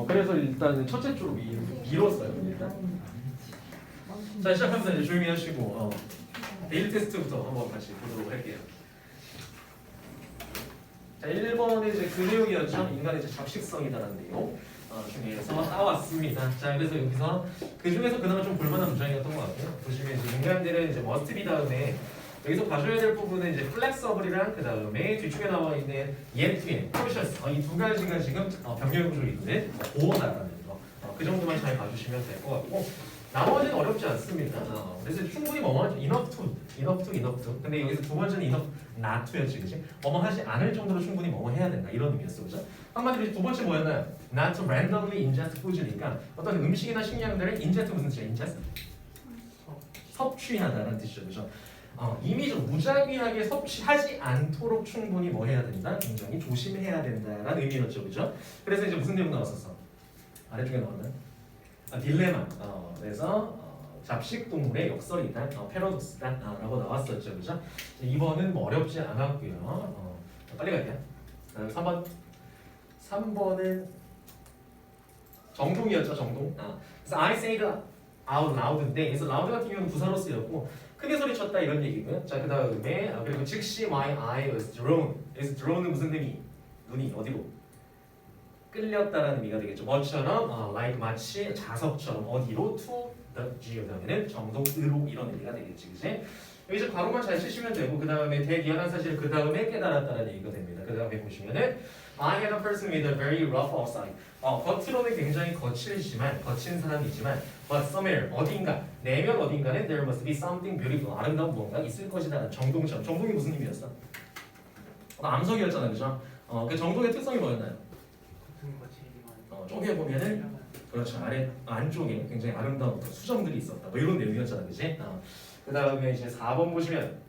그래서 일단 첫째 줄로 밀었어요. 일단. 자, 시작합니다. 이제 조용히 하시고 데일리 테스트부터 한번 같이 보도록 할게요. 자, 1번은 이제 그 내용이었죠. 인간의 이제 잡식성이다라는 내용 중에서 따왔습니다. 자, 그래서 여기서 그 중에서 그나마 좀 볼만한 문장이었던 것 같아요. 보시면 이제 인간들은 이제 must be 다음에 여기서 봐줘야 될 부분은 이제 flexible이랑 그 다음에 뒤쪽에 나와 있는 yet to conscious 이 두 가지가 지금 병렬 구조에 있는 보어다라는 거. 그 정도만 잘 봐주시면 될 것 같고 나머지는 어렵지 않습니다. 그래서 충분히 뭐뭐 enough to. 근데 여기서 두 번째는 enough not to였지, 그지? 뭐뭐 하지 않을 정도로 충분히 뭐뭐 해야 된다 이런 의미였어, 그죠? 한마디로 두 번째 뭐였나요? Not to randomly ingest foods니까 어떤 음식이나 식량들을 ingest 무슨 뜻이야? ingest? 섭취하다라는 뜻이죠, 그죠? 이미 좀 무작위하게 섭취하지 않도록 충분히 뭐 해야 된다? 굉장히 조심해야 된다라는 의미였죠, 그죠? 그래서 이제 무슨 내용 나왔었어? 아래쪽에 나왔나요? 딜레마. 그래서 잡식 동물의 역설이다, 패러독스다라고 나왔었죠, 그죠? 2번은 뭐 어렵지 않았고요. 빨리 갈게요. 3번. 3번은 정동이었죠, 정동. 그래서 I said out loud인데, 그래서 loud 같은 경우는 부사로 쓰였고 크게 소리쳤다 이런 얘기고요. 자, 그 다음에 그리고 즉시 my eye was drawn. 그래서 drawn은 무슨 의미? 눈이 어디로? 끌렸다라는 의미가 되겠죠. 뭐처럼? like 마치 자석처럼 어디로? to the G 그다음에는 정동으로 이런 의미가 되겠지, 그지? 여기서 괄호만 잘 치시면 되고 그 다음에 대기현한 사실 그 다음에 깨달았다는 얘기가 됩니다. 그 다음에 보시면은 I had a person with a very rough outside. 겉으로는 굉장히 거친 사람이지만 but somewhere 어딘가 내면 어딘가는 there must be something beautiful 아름다운 무언가 있을 것이다라는 정동처럼. 정동이 무슨 의미였어? 암석이었잖아, 그죠? 그 정동의 특성이 뭐였나요? 쪼개 보면은 그렇죠, 안쪽에 굉장히 아름다운 수정들이 있었다 뭐 이런 내용이었잖아, 그지? 그 다음에 이제 4번 보시면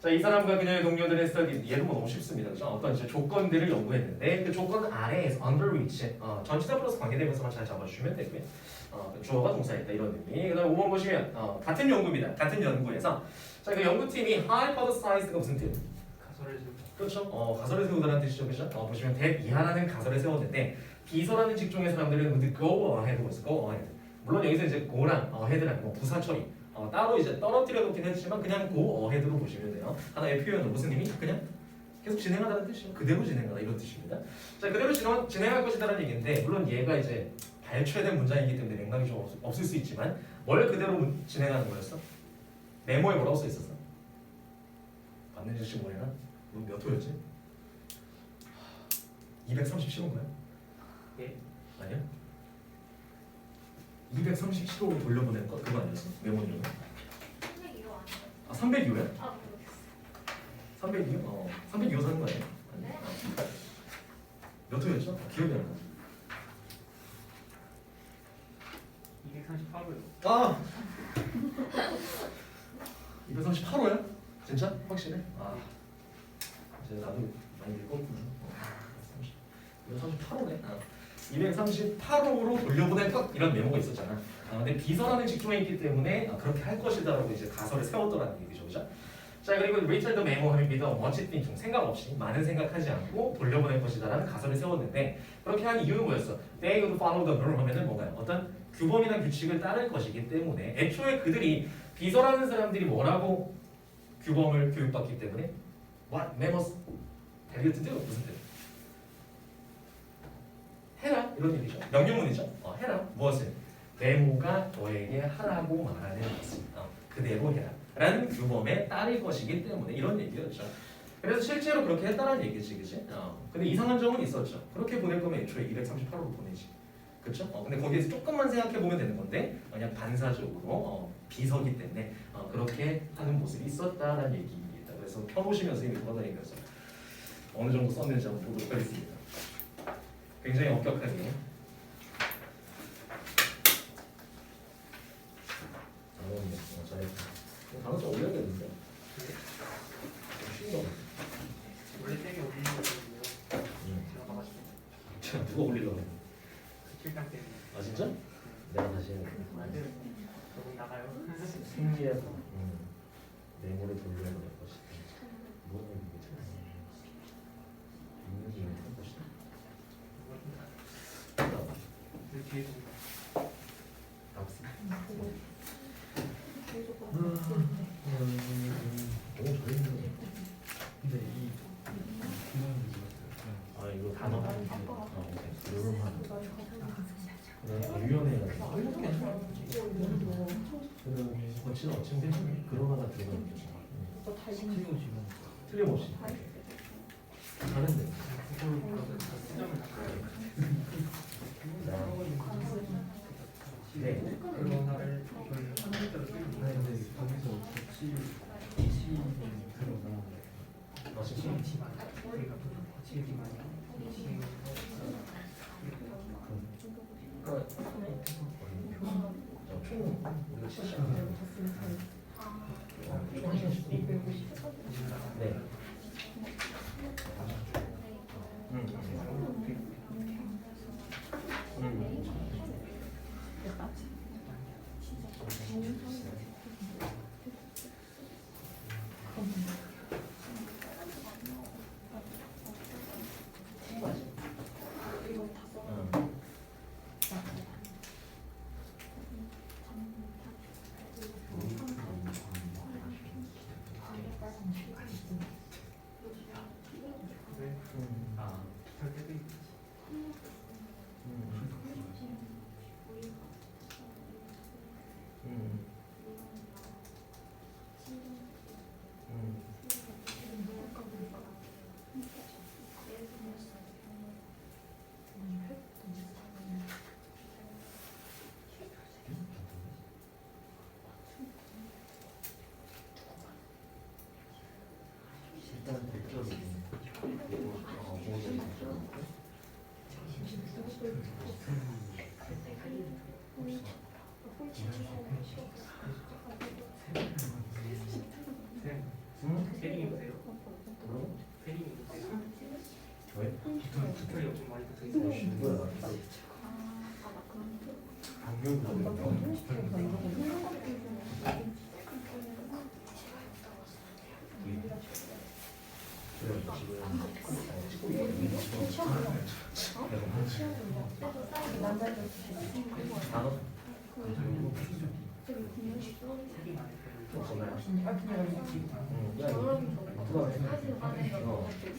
자, 이 사람과 그녀의 동료들의 스터디 얘도 뭐 너무 쉽습니다, 그죠? 어떤 이제 조건들을 연구했는데 그 조건 아래에서 under which 전치사 플러스 관계대명사만 잘 잡아주시면 되고요. 주어가 동사였다 이런 의미. 그 다음에 5번 보시면 같은 연구입니다. 같은 연구에서 자, 그 연구팀이 hypothesized가 무슨 뜻? 가설을 세우다. 그렇죠. 가설을 세우다라는 뜻이죠, 그죠? 보시면 대비하라는 가설을 세웠는데 비서라는 직종의 사람들은 would go ahead was go ahead. 물론 여기서 이제 go랑 ahead라는 뭐 부사 처리 따로 이제 떨어뜨려 놓긴 했지만 그냥 go ahead로 보시면 돼요. 하나의 표현은 무슨 의미? 그냥 계속 진행하다는 뜻이에요. 그대로 진행하다 이런 뜻입니다. 자, 그대로 진행할 것이다라는 얘기인데 물론 얘가 이제 발췌된 문장이기 때문에 맥락이 좀 없을 수 있지만 뭘 그대로 진행하는 거였어? 메모에 뭐라고 써 있었어? 맞는 짓이 뭐야? 몇 호였지? 237호인가요? 예. 아니야? 237호로 돌려보낼 거 그거 아니었어? 메모 이름은? 302호 아니에요? 302호야? 아, 모르겠어요. 302호? 302호 사는 거 아니야? 네? 몇 호였죠? 기억이 안 나. 238호요. 아! 238호야? 진짜? 확실해? 이제 나도 많이 읽었구나. 238호네. 238호로 돌려보낼 것 이런 메모가 있었잖아. 근데 비서라는 직종에 있기 때문에 그렇게 할 것이다라고 이제 가설을 세웠더라는 얘기죠, 그죠? 자, 그리고 리처드 메모하면 믿어 멋진 띵 생각 없이 많은 생각하지 않고 돌려보낼 것이다라는 가설을 세웠는데 그렇게 한 이유는 뭐였어? They would follow the rule 하면은 뭔가요? 어떤 규범이나 규칙을 따를 것이기 때문에 애초에 그들이 비서라는 사람들이 뭐라고 규범을 교육받기 때문에 What must tell you to do? 무슨 뜻? 해라 이런 얘기죠. 명령문이죠. 해라 무엇을? 메모가 너에게 하라고 말하는 것을 그대로 해라 라는 규범에 따를 것이기 때문에 이런 얘기였죠. 그래서 실제로 그렇게 했다는 얘기지, 그치? 근데 이상한 점은 있었죠. 그렇게 보낼 거면 애초에 238호로 보내지, 그렇죠? 근데 거기에서 조금만 생각해 보면 되는 건데 그냥 반사적으로 비서기 때문에 그렇게 하는 모습이 있었다는 얘기입니다. 그래서 펴보시면서 이미 돌아다니면서 어느 정도 썼는지 한번 보도록 하겠습니다. 굉장히 엄격하게. 잘했다. 단어 좀 올려야겠는데. 쉬운 거. 원래 쌤이 올리는 거거든요. 제가 봐가지고. 제가 누가 올리려고 했는데. 실장 때문에. 아 진짜? 내가 다시 안 돼요. 저분 나가요. 승리해서 메모를 돌려야 될 것이다. 뭐가 이게 참 있는 게 있는 것이다. 계속 오 잘했네. 근데 이 아 이거 단어 요런 그래 유연해가지고 그 거친 어침대 그러다가 들어가는 거죠. 틀리고 틀림없이 다른데. 네. 그거를 이걸 컴퓨터로 쓰는 아니 근데 거기서 치 들어가 지금 지만 우리가 지만 그러니까 총 우리가 70년 총 1시간씩 네. 일단 대표적인 모델이 패링이 보세요. 패링이 보세요. 왜? 깃털이 엄청 많이 붙어 있어요. 누구야? 안경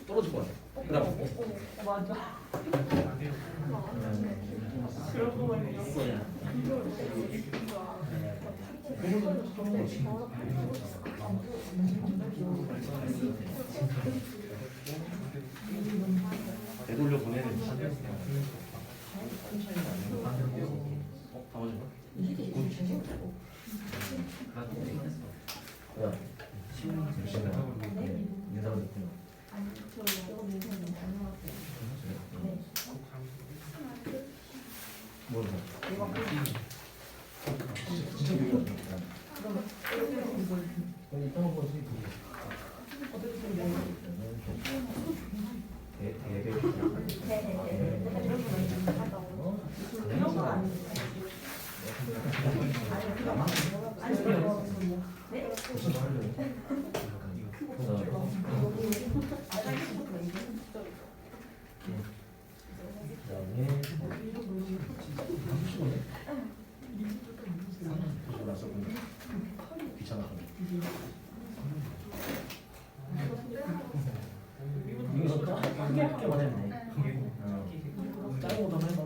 떨어질 것 같아. 그다음 맞아. 되돌려 보내는 다 맞은 거? 야, 인사가 됐구나. 뭐야? 진짜 유리하다. 근데 이따가 보지. 귀찮아. 이거 한개만 했네. 작은 것도 한번 해봐.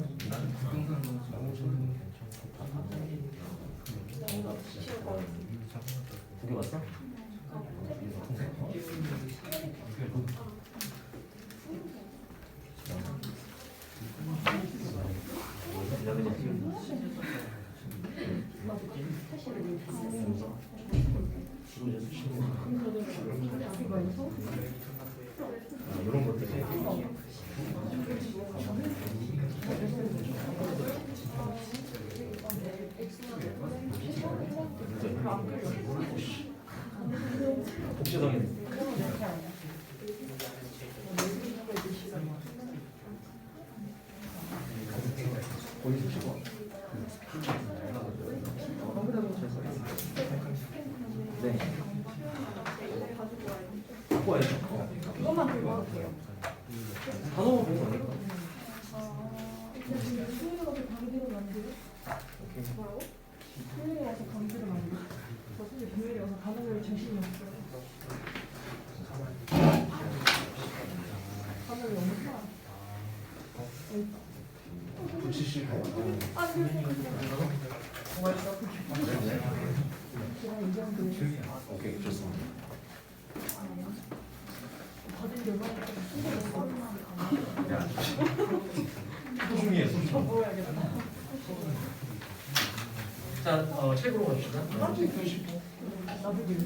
두개 봤어? 이런 것들이 복제성이 거기서 치고 네 갖고 와야죠. 이것만 들고 갈게요. 단어만 보고 가니까. 수요가 강제로 만들어? 오케이. 뭐라고? 수능이 와서 강제로 만들어? 저 수능 비밀이 와서 단어를 정신이 없어요. 단어를 너무 사. 붙이시고. 아, 선생님. 통화했어? 제가 이정도 오케이, 좋습니다. 받은 게 얼마나 야, 소중해, 소중. 먹어야겠다. 자, 책으로 갑시다. 책 펴시고. 나도 그래.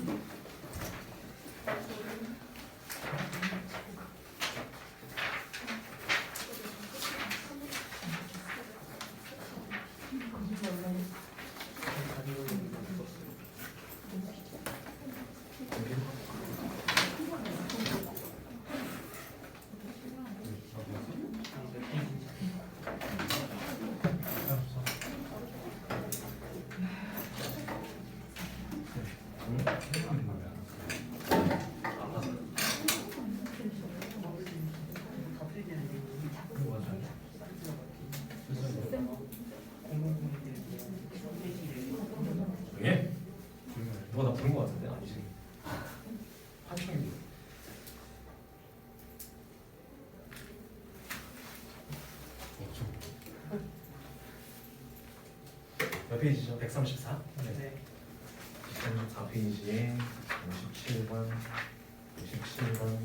예? 누가 나 부른 거 같은데? 아니지. 하청이. 몇 페이지죠? 134? 네. 134페이지에 57번, 57번.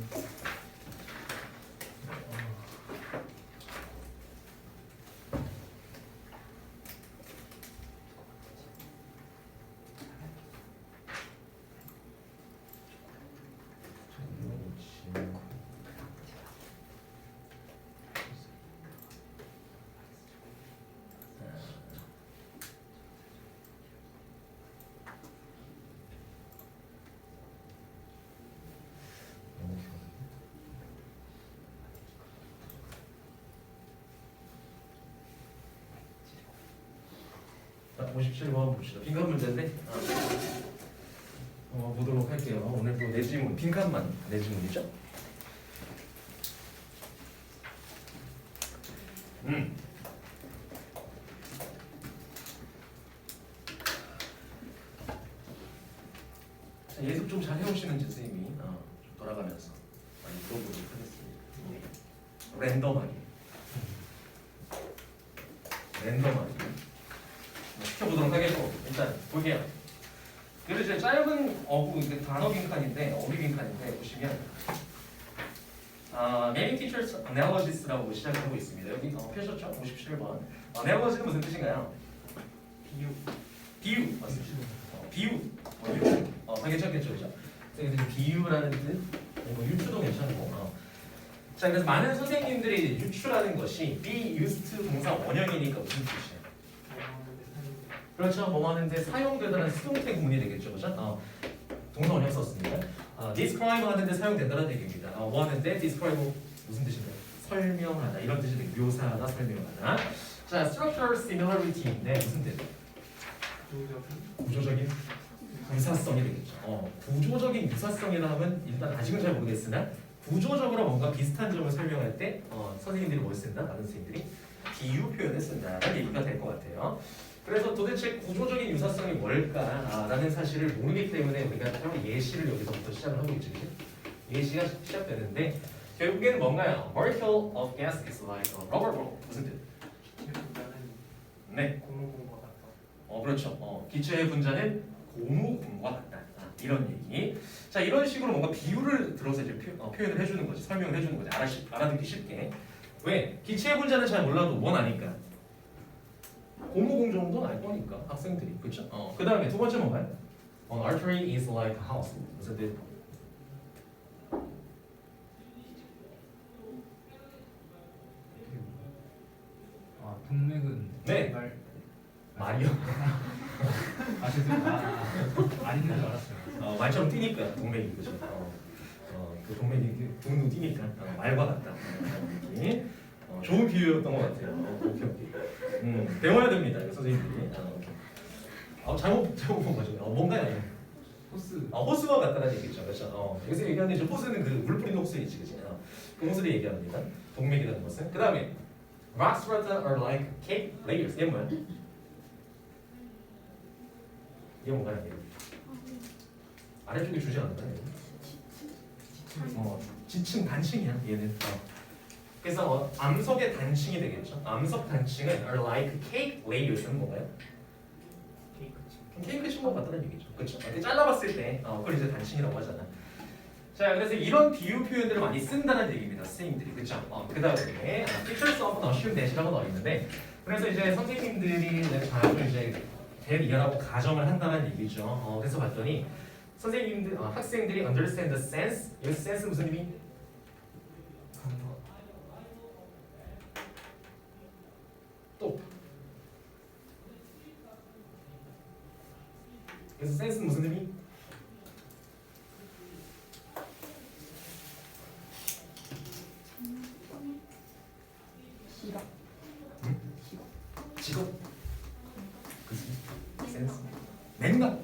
자, 57번 봅시다. 빈칸 문제인데 보도록 할게요. 오늘 또 내지문, 빈칸만 내지문이죠? 자, 예습 좀 잘 해오시는지 선생님이 좀 돌아가면서 많이 물어보도록 하겠습니다. 랜덤하게 시켜보도록 하겠고, 일단 볼게요. 그리고 이제 짧은 이제 단어 빈칸인데, 어휘 빈칸인데 보시면 many teachers analogies라고 시작을 하고 있습니다. 여기 펴셨죠? 57번. analogie는 무슨 뜻인가요? 비유 맞습니다. 비유. 괜찮겠죠, 그죠? 그래서 비유라는 뜻, 그리고 유추도 괜찮고. 자, 그래서 많은 선생님들이 유추라는 것이 be used 동사 원형이니까 무슨 뜻이에요? 그렇죠. 뭐 하는데 사용되다는 수동태 구문이 되겠죠, 그죠? 동사 원형 썼습니다. describe 하는데 사용된다는 얘기입니다. 뭐 하는데 describe 무슨 뜻인가요? 설명하다 이런 뜻이 되고 묘사하다, 설명하다. 자, structural similarity인데 무슨 뜻? 구조적인 유사성이 되겠죠. 구조적인 유사성이라 하면 일단 아직은 잘 모르겠으나 구조적으로 뭔가 비슷한 점을 설명할 때 선생님들이 뭘 쓴다? 많은 선생님들이 비유 표현을 쓴다라는 얘기가 될 것 같아요. 그래서 도대체 구조적인 유사성이 뭘까라는 사실을 모르기 때문에 우리가 바로 예시를 여기서부터 시작을 하고 있죠. 예시가 시작되는데 결국에는 뭔가요? Molecule of gas is like a rubber ball. 무슨 뜻? 네. 고무공과 같다. 그렇죠. 기체의 분자는 고무공과 같다. 이런 얘기. 자, 이런 식으로 뭔가 비유를 들어서 이제 표현을 해주는 거지, 설명을 해주는 거지, 알아듣기 쉽게. 왜? 기체의 분자는 잘 몰라도 뭔 아니까. 고무공 정도는 알 거니까 학생들이, 그렇죠? 그 다음에 두 번째 뭔가요? An artery is like a house. 무슨 뜻? 동맥은 네. 말이요. 죄송합니다. 안 있는 줄 알았어요. 말처럼 뛰니까 동맥이, 그죠? 그 동맥이 둥둥 뛰니까 말과 같다. 좋은 비유였던 것 같아요. 오케이. 배워야 됩니다, 선생님들이. 잘못 본 거죠. 뭔가요? 호스. 호스와 같다는 얘기죠, 그렇죠? 여기서 얘기하는 이제 호스는 그 물 뿌리는 호스이지, 그죠? 그 호스를 얘기합니다. 동맥이라는 것은. 그 다음에 Rock strata are like cake layers. 얘 뭐야? 얘 뭔가요? 얘. 아래쪽에 주지 않았나? 지층 단층이야 얘는. 그래서 암석의 단층이 되겠죠. 암석 단층은 are like cake layers는 뭔가요? 케이크 친구 같다는 얘기죠. 그렇죠? 이렇게 잘라봤을 때 그걸 이제 단층이라고 하잖아. 자, 그래서 이런 비유 표현들을 많이 쓴다는 얘기입니다. 선생님들이. 그렇죠? 그 다음에 teachers often assume that이라고 나와 있는데, 그래서 이제 선생님들이 자주 이제 대리하라고 가정을 한다는 얘기죠. 그래서 봤더니 선생님들, 학생들이 understand the sense. 여기서 sense 무슨 의미? 또. 그래서 sense는 무슨 의미? 시각. 직업. 그치? 센스. 맥락.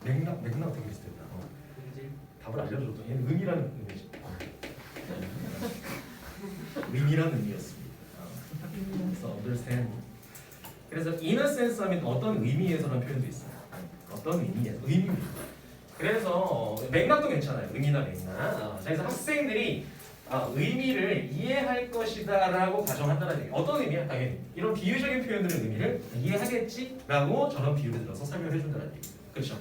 맥락 되게 비슷했다. 답을 알려줘도 얘는 의미라는 의미지. 의미라는 의미였습니다. 그래서 understand. 그래서 inner sense 하면 어떤 의미에서라는 표현도 있어요. 어떤 의미에서. 의미입니다. 그래서 맥락도 괜찮아요. 의미나 맥락. 그래서 학생들이 의미를 이해할 것이다라고 가정한다는 얘기. 어떤 의미야? 당연히 이런 비유적인 표현들의 의미를 이해하겠지라고 저런 비유를 들어서 설명을 해준다는 얘기. 그렇죠?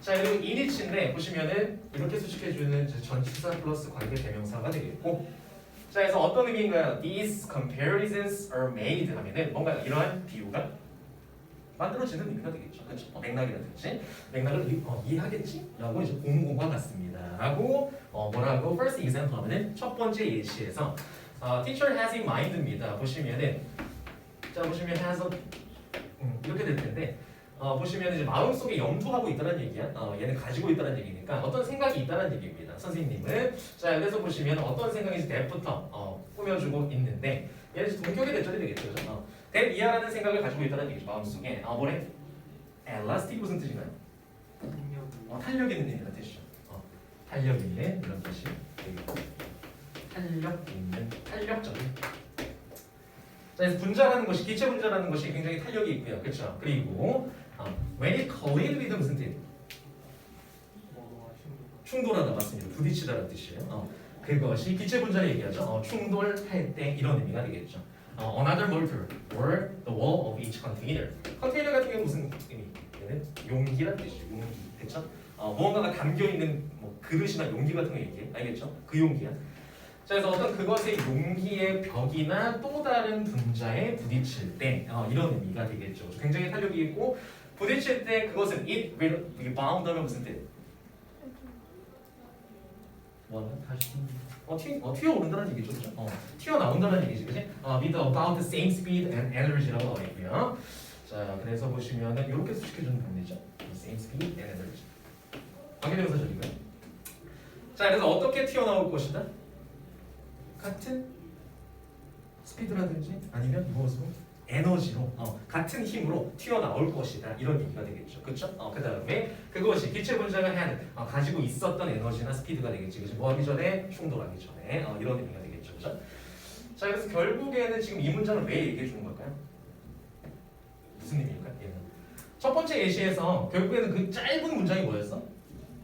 자, 그리고 init인데 보시면은 이렇게 수식해주는 전치사 플러스 관계 대명사가 되겠고, 자, 그래서 어떤 의미인가요? These comparisons are made 하면은 뭔가 이러한 비유가 만들어지는 의미가 되겠죠. 그렇죠? 맥락이라든지 맥락을 이해하겠지라고 이제 공공과 같습니다.라고 뭐라고 first example 하면은 첫 번째 예시에서 teacher has in mind입니다. 보시면은 자 보시면 has 이렇게 될 텐데 보시면 이제 마음속에 염두하고 있다는 얘기야. 얘는 가지고 있다는 얘기니까 어떤 생각이 있다는 얘기입니다. 선생님은 자 그래서 보시면 어떤 생각인지 that부터 꾸며주고 있는데 얘는 이제 동격의 대절이 되겠죠. 그죠? that 이하라는 생각을 가지고 있다는 얘기죠. 마음속에 뭐래? elastic 무슨 뜻인가요? 탄력 있는 이라는 뜻이죠. 탄력 있는 이런 뜻이 되겠고 탄력 있는 탄력적인. 자, 그래서 분자라는 것이 기체 분자라는 것이 굉장히 탄력이 있고요. 그렇죠? 그리고 when it collide with 무슨 뜻? 충돌하다 맞습니다. 부딪히다라는 뜻이에요. 그것이 기체 분자를 얘기하죠. 충돌할 때 이런 의미가 되겠죠. Another motor or the wall of each container. 컨테이너 같은 경우 무슨 의미? 얘는 용기란 뜻이죠. 용기, 그렇죠? 무언가가 담겨 있는 뭐 그릇이나 용기 같은 거 얘기해, 알겠죠? 그 용기야. 자, 그래서 어떤 그것의 용기의 벽이나 또 다른 분자에 부딪힐 때 이런 의미가 되겠죠. 굉장히 탄력이 있고 부딪힐 때 그것은 it will rebound 하면 무슨 뜻? 뭐야? 다시 튀어오른다는 얘기죠, 그죠? 튀어나온다는 얘기지, 그지? with about the same speed and energy라고 나와 있고요. 자, 그래서 보시면은 이렇게 수식해주는 겁니다. same speed and energy. 관계대명사절이고요. 자, 그래서 어떻게 튀어나올 것이다? 같은 스피드라든지 아니면 무엇으로? 에너지로 같은 힘으로 튀어나올 것이다 이런 얘기가 되겠죠. 그렇죠? 그 다음에 그것이 기체 분자가 가지고 있었던 에너지나 스피드가 되겠지. 그렇죠? 뭐 하기 전에? 충돌하기 전에 이런 의미가 되겠죠. 그렇죠? 자, 그래서 결국에는 지금 이 문장을 왜 얘기해 주는 걸까요? 무슨 의미일까? 얘는 첫 번째 예시에서 결국에는 그 짧은 문장이 뭐였어?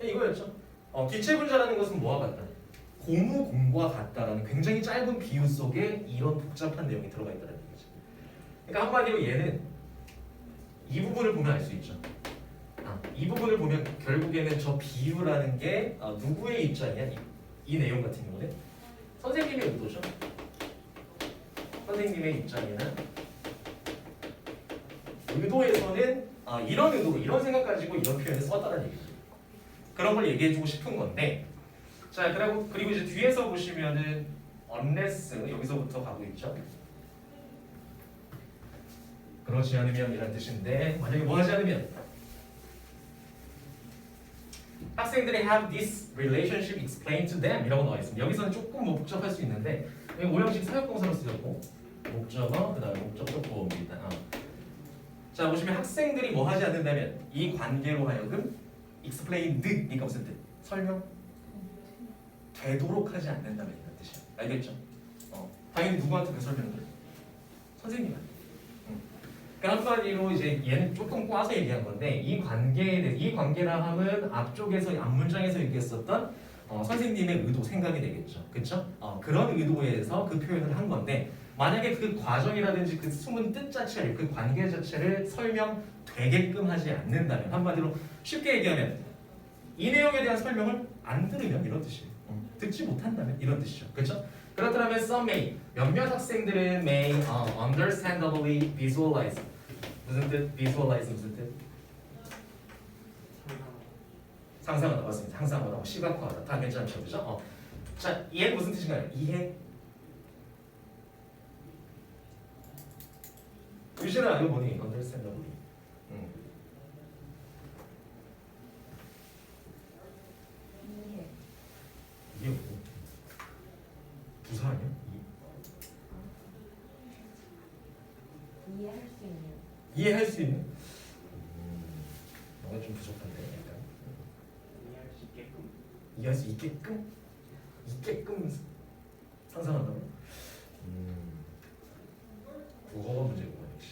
이거였죠. 기체 분자라는 것은 뭐와 같다? 고무공과 같다라는 굉장히 짧은 비유 속에 이런 복잡한 내용이 들어가 있다는 얘기죠. 그러니까 한마디로 얘는 이 부분을 보면 알 수 있죠. 이 부분을 보면 결국에는 저 비유라는 게 누구의 입장이야? 이 내용 같은 경우는 선생님의 의도죠. 선생님의 입장이나 의도에서는 이런 의도로 이런 생각 가지고 이런 표현을 썼다는 얘기죠. 그런 걸 얘기해주고 싶은 건데, 자, 그리고 이제 뒤에서 보시면은 unless 여기서부터 가고 있죠. 그렇지 않으면 이란 뜻인데 만약에 뭐 하지 않으면 학생들이 have this relationship explained to them 이라고 나와 있습니다. 여기서는 조금 뭐 복잡할 수 있는데 오형식 사역동사로 쓰였고 목적어 그다음에 목적어 보호입니다. 자, 보시면 학생들이 뭐 하지 않는다면 이 관계로 하여금 explained니까 무슨 뜻? 설명 되도록 하지 않는다면 이런 뜻이야. 알겠죠? 당연히 누구한테 그 설명을? 선생님한테. 그 한마디로 이제 얘는 조금 꽈서 얘기한 건데 이 관계에 대해 이 관계라 함은 앞쪽에서 앞문장에서 얘기했었던 선생님의 의도 생각이 되겠죠. 그렇죠? 그런 의도에서 그 표현을 한 건데 만약에 그 과정이라든지 그 숨은 뜻 자체를 그 관계 자체를 설명되게끔 하지 않는다면 한마디로 쉽게 얘기하면 이 내용에 대한 설명을 안 들으면 이런 뜻이에요. 듣지 못한다면 이런 뜻이죠. 그렇죠? 그렇다면 some may 몇몇 학생들은 may understandably visualize 무슨 뜻? visualize 무슨 뜻? 상상하다 맞습니다. 상상하다, 시각화하다 다 괜찮죠, 그죠? 자, 이해 무슨 뜻인가요? 이해. 유진아 알고 보니 understandably. 이해. 이게 뭐? 부사 아니야? 이해할 수 있는. 이해할 수 있는? 뭔가 좀 부족한데 약간. 이해할 수 있게끔. 이해할 수 있게끔? 있게끔 상상한다고? 국어가 문제구나 역시.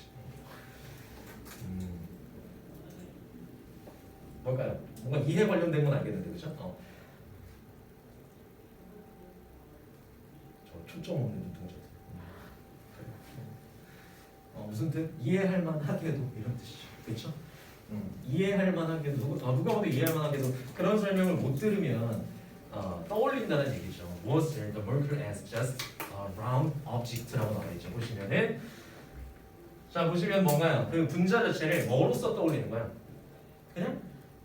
뭘까요? 뭔가 이해 관련된 건 알겠는데 그죠? 저 초점 없는 눈동자. 무슨 뜻? 이해할 만하게도 이런 뜻이죠. 그렇죠? 이해할 만하게도 누가 봐도 이해할 만하게도 그런 설명을 못 들으면 떠올린다는 얘기죠. Was the mercury as just a round object라고 나와 있죠. 보시면은 자 보시면 뭔가요? 그 분자 자체를 뭐로써 떠올리는 거야? 그냥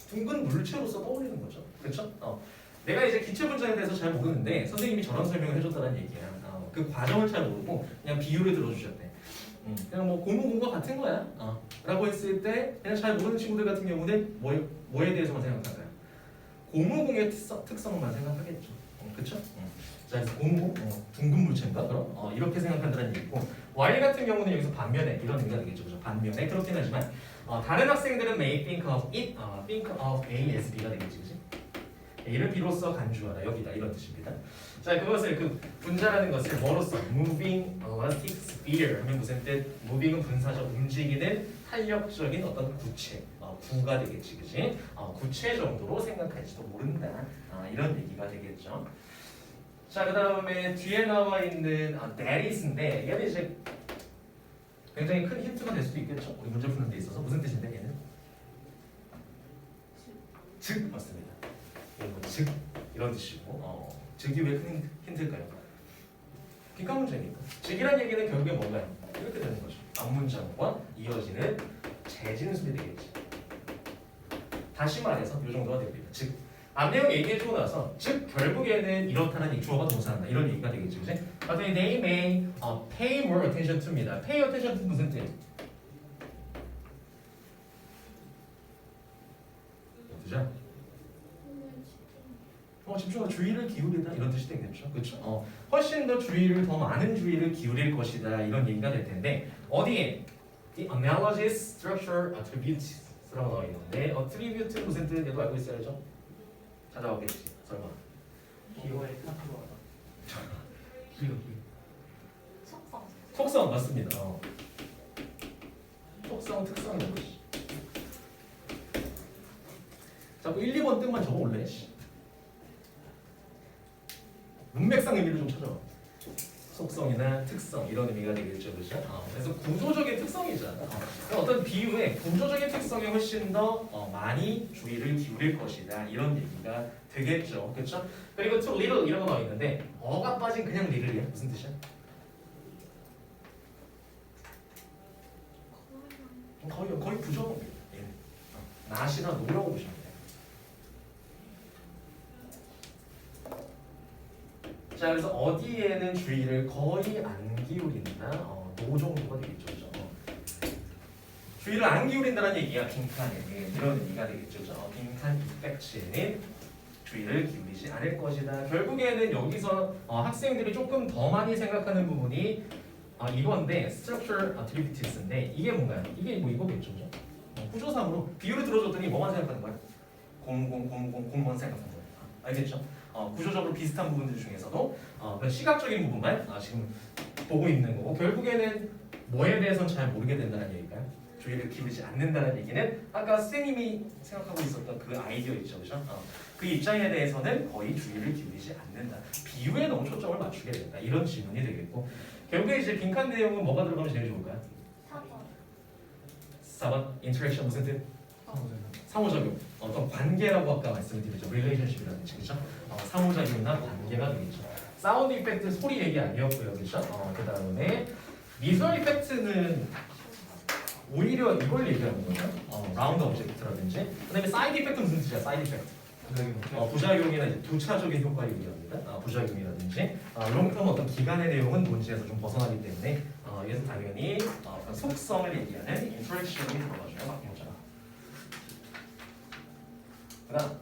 둥근 물체로서 떠올리는 거죠. 그렇죠? 내가 이제 기체 분자에 대해서 잘 모르는데 선생님이 저런 설명을 해줬다는 얘기야. 그 과정을 잘 모르고 그냥 비유를 들어주셨대. 그냥 뭐 고무공과 같은 거야. 라고 했을 때 그냥 잘 모르는 친구들 같은 경우는 뭐에 대해서만 생각할까요? 고무공의 특성만 생각하겠죠. 그렇죠? 자, 그래서 고무공 둥근 물체인가 그럼 이렇게 생각한다는 얘기고 Y 같은 경우는 여기서 반면에 이런 의미가 되겠죠. 그죠? 반면에 그렇긴 하지만 다른 학생들은 may think of it, think of A as B가 되겠지, 그지? A를 B로서 간주하라 여기다 이런 뜻입니다. 자, 그것을 그 분자라는 것을 뭐로써 moving elastic sphere 하면 무슨 뜻? moving은 분사적 움직이는 탄력적인 어떤 구체, 구가 되겠지, 그지? 구체 정도로 생각할지도 모른다. 이런 얘기가 되겠죠. 자, 그 다음에 뒤에 나와 있는 that is인데 얘는 이제 굉장히 큰 힌트가 될 수도 있겠죠. 우리 문제 푸는 데 있어서 무슨 뜻인데 얘는? 즉 맞습니다. 이건 즉 이런 뜻이고 즉이 왜 큰 힌트일까요? 객관 문제니까. 즉이란 얘기는 결국에 뭔가요? 이렇게 되는 거죠. 앞문장과 이어지는 재진술이 되겠지. 다시 말해서 이 정도가 됩니다. 즉 앞내용 얘기해주고 나서 즉 결국에는 이렇다는 주어가 동사한다 이런 얘기가 되겠지, 그지? 그랬더니 they may pay more attention to입니다. pay attention to 무슨 뜻? 어떠죠? 집중하고 주의를 기울이다 이런 뜻이 되겠죠, 그렇죠? 훨씬 더 주의를 더 많은 주의를 기울일 것이다 이런 얘기가 될 텐데 어디에 the analogous structure attributes라고 나와 있는데 attribute 무슨 뜻인지도 알고 있어야죠. 찾아봤겠지, 설마. 기호의 카테고리가. 속성. 속성 맞습니다. 속성, 특성 이런 것이. 자꾸 1, 2번 뜻만 적어올래. 문맥상 의미를 좀 찾아봐. 속성이나 특성 이런 의미가 되겠죠, 그렇죠? 그래서 구조적인 특성이잖아. 어떤 비유의 구조적인 특성에 훨씬 더 많이 주의를 기울일 것이다 이런 얘기가 되겠죠, 그렇죠? 그리고 to little 이런 거 나와 있는데 어가 빠진 그냥 little이야 무슨 뜻이야? 거의 부정어입니다. 낫이나 노라고 보시면 돼요. 자, 그래서 어디에는 주의를 거의 안 기울인다. 노 정도가 되겠죠, 그죠? 주의를 안 기울인다는 얘기가 빈칸에 이런 의미가 되겠죠, 그죠? 빈칸 이펙트에는 주의를 기울이지 않을 것이다. 결국에는 여기서 학생들이 조금 더 많이 생각하는 부분이 이건데 structure attributes인데 이게 뭔가요? 이게 뭐 이거겠죠, 그죠? 구조상으로 비유를 들어줬더니 뭐만 생각하는 거야? 공만 생각하는 거야. 알겠죠? 구조적으로 비슷한 부분들 중에서도 그 시각적인 부분만 지금 보고 있는 거고 결국에는 뭐에 대해서는 잘 모르게 된다는 얘기일까요? 주의를 기울이지 않는다는 얘기는 아까 선생님이 생각하고 있었던 그 아이디어 있죠, 그죠? 그 입장에 대해서는 거의 주의를 기울이지 않는다. 비유에 너무 초점을 맞추게 된다. 이런 질문이 되겠고 결국에 이제 빈칸 내용은 뭐가 들어가면 제일 좋을까요? 4번 인터랙션 무슨 뜻? 상호작용. 어떤 관계라고 아까 말씀드렸죠. relationship이라든지 그죠? 상호작용이나 관계가 되겠죠. 사운드 이펙트 소리 얘기 아니었고요, 그죠? 그 다음에 비주얼 이펙트는 오히려 이걸 얘기하는 거예요. 라운드 오브젝트라든지. 그다음에 사이드 이펙트 무슨 뜻이야? 사이드 이펙트. 부작용이나 이제 부차적인 효과 얘기합니다. 부작용이라든지 롱텀 어떤 기간의 내용은 문제에서 좀 벗어나기 때문에 여기서 당연히 어떤 속성을 얘기하는 인터랙션이 들어가줘야 바뀌었잖아. 그다음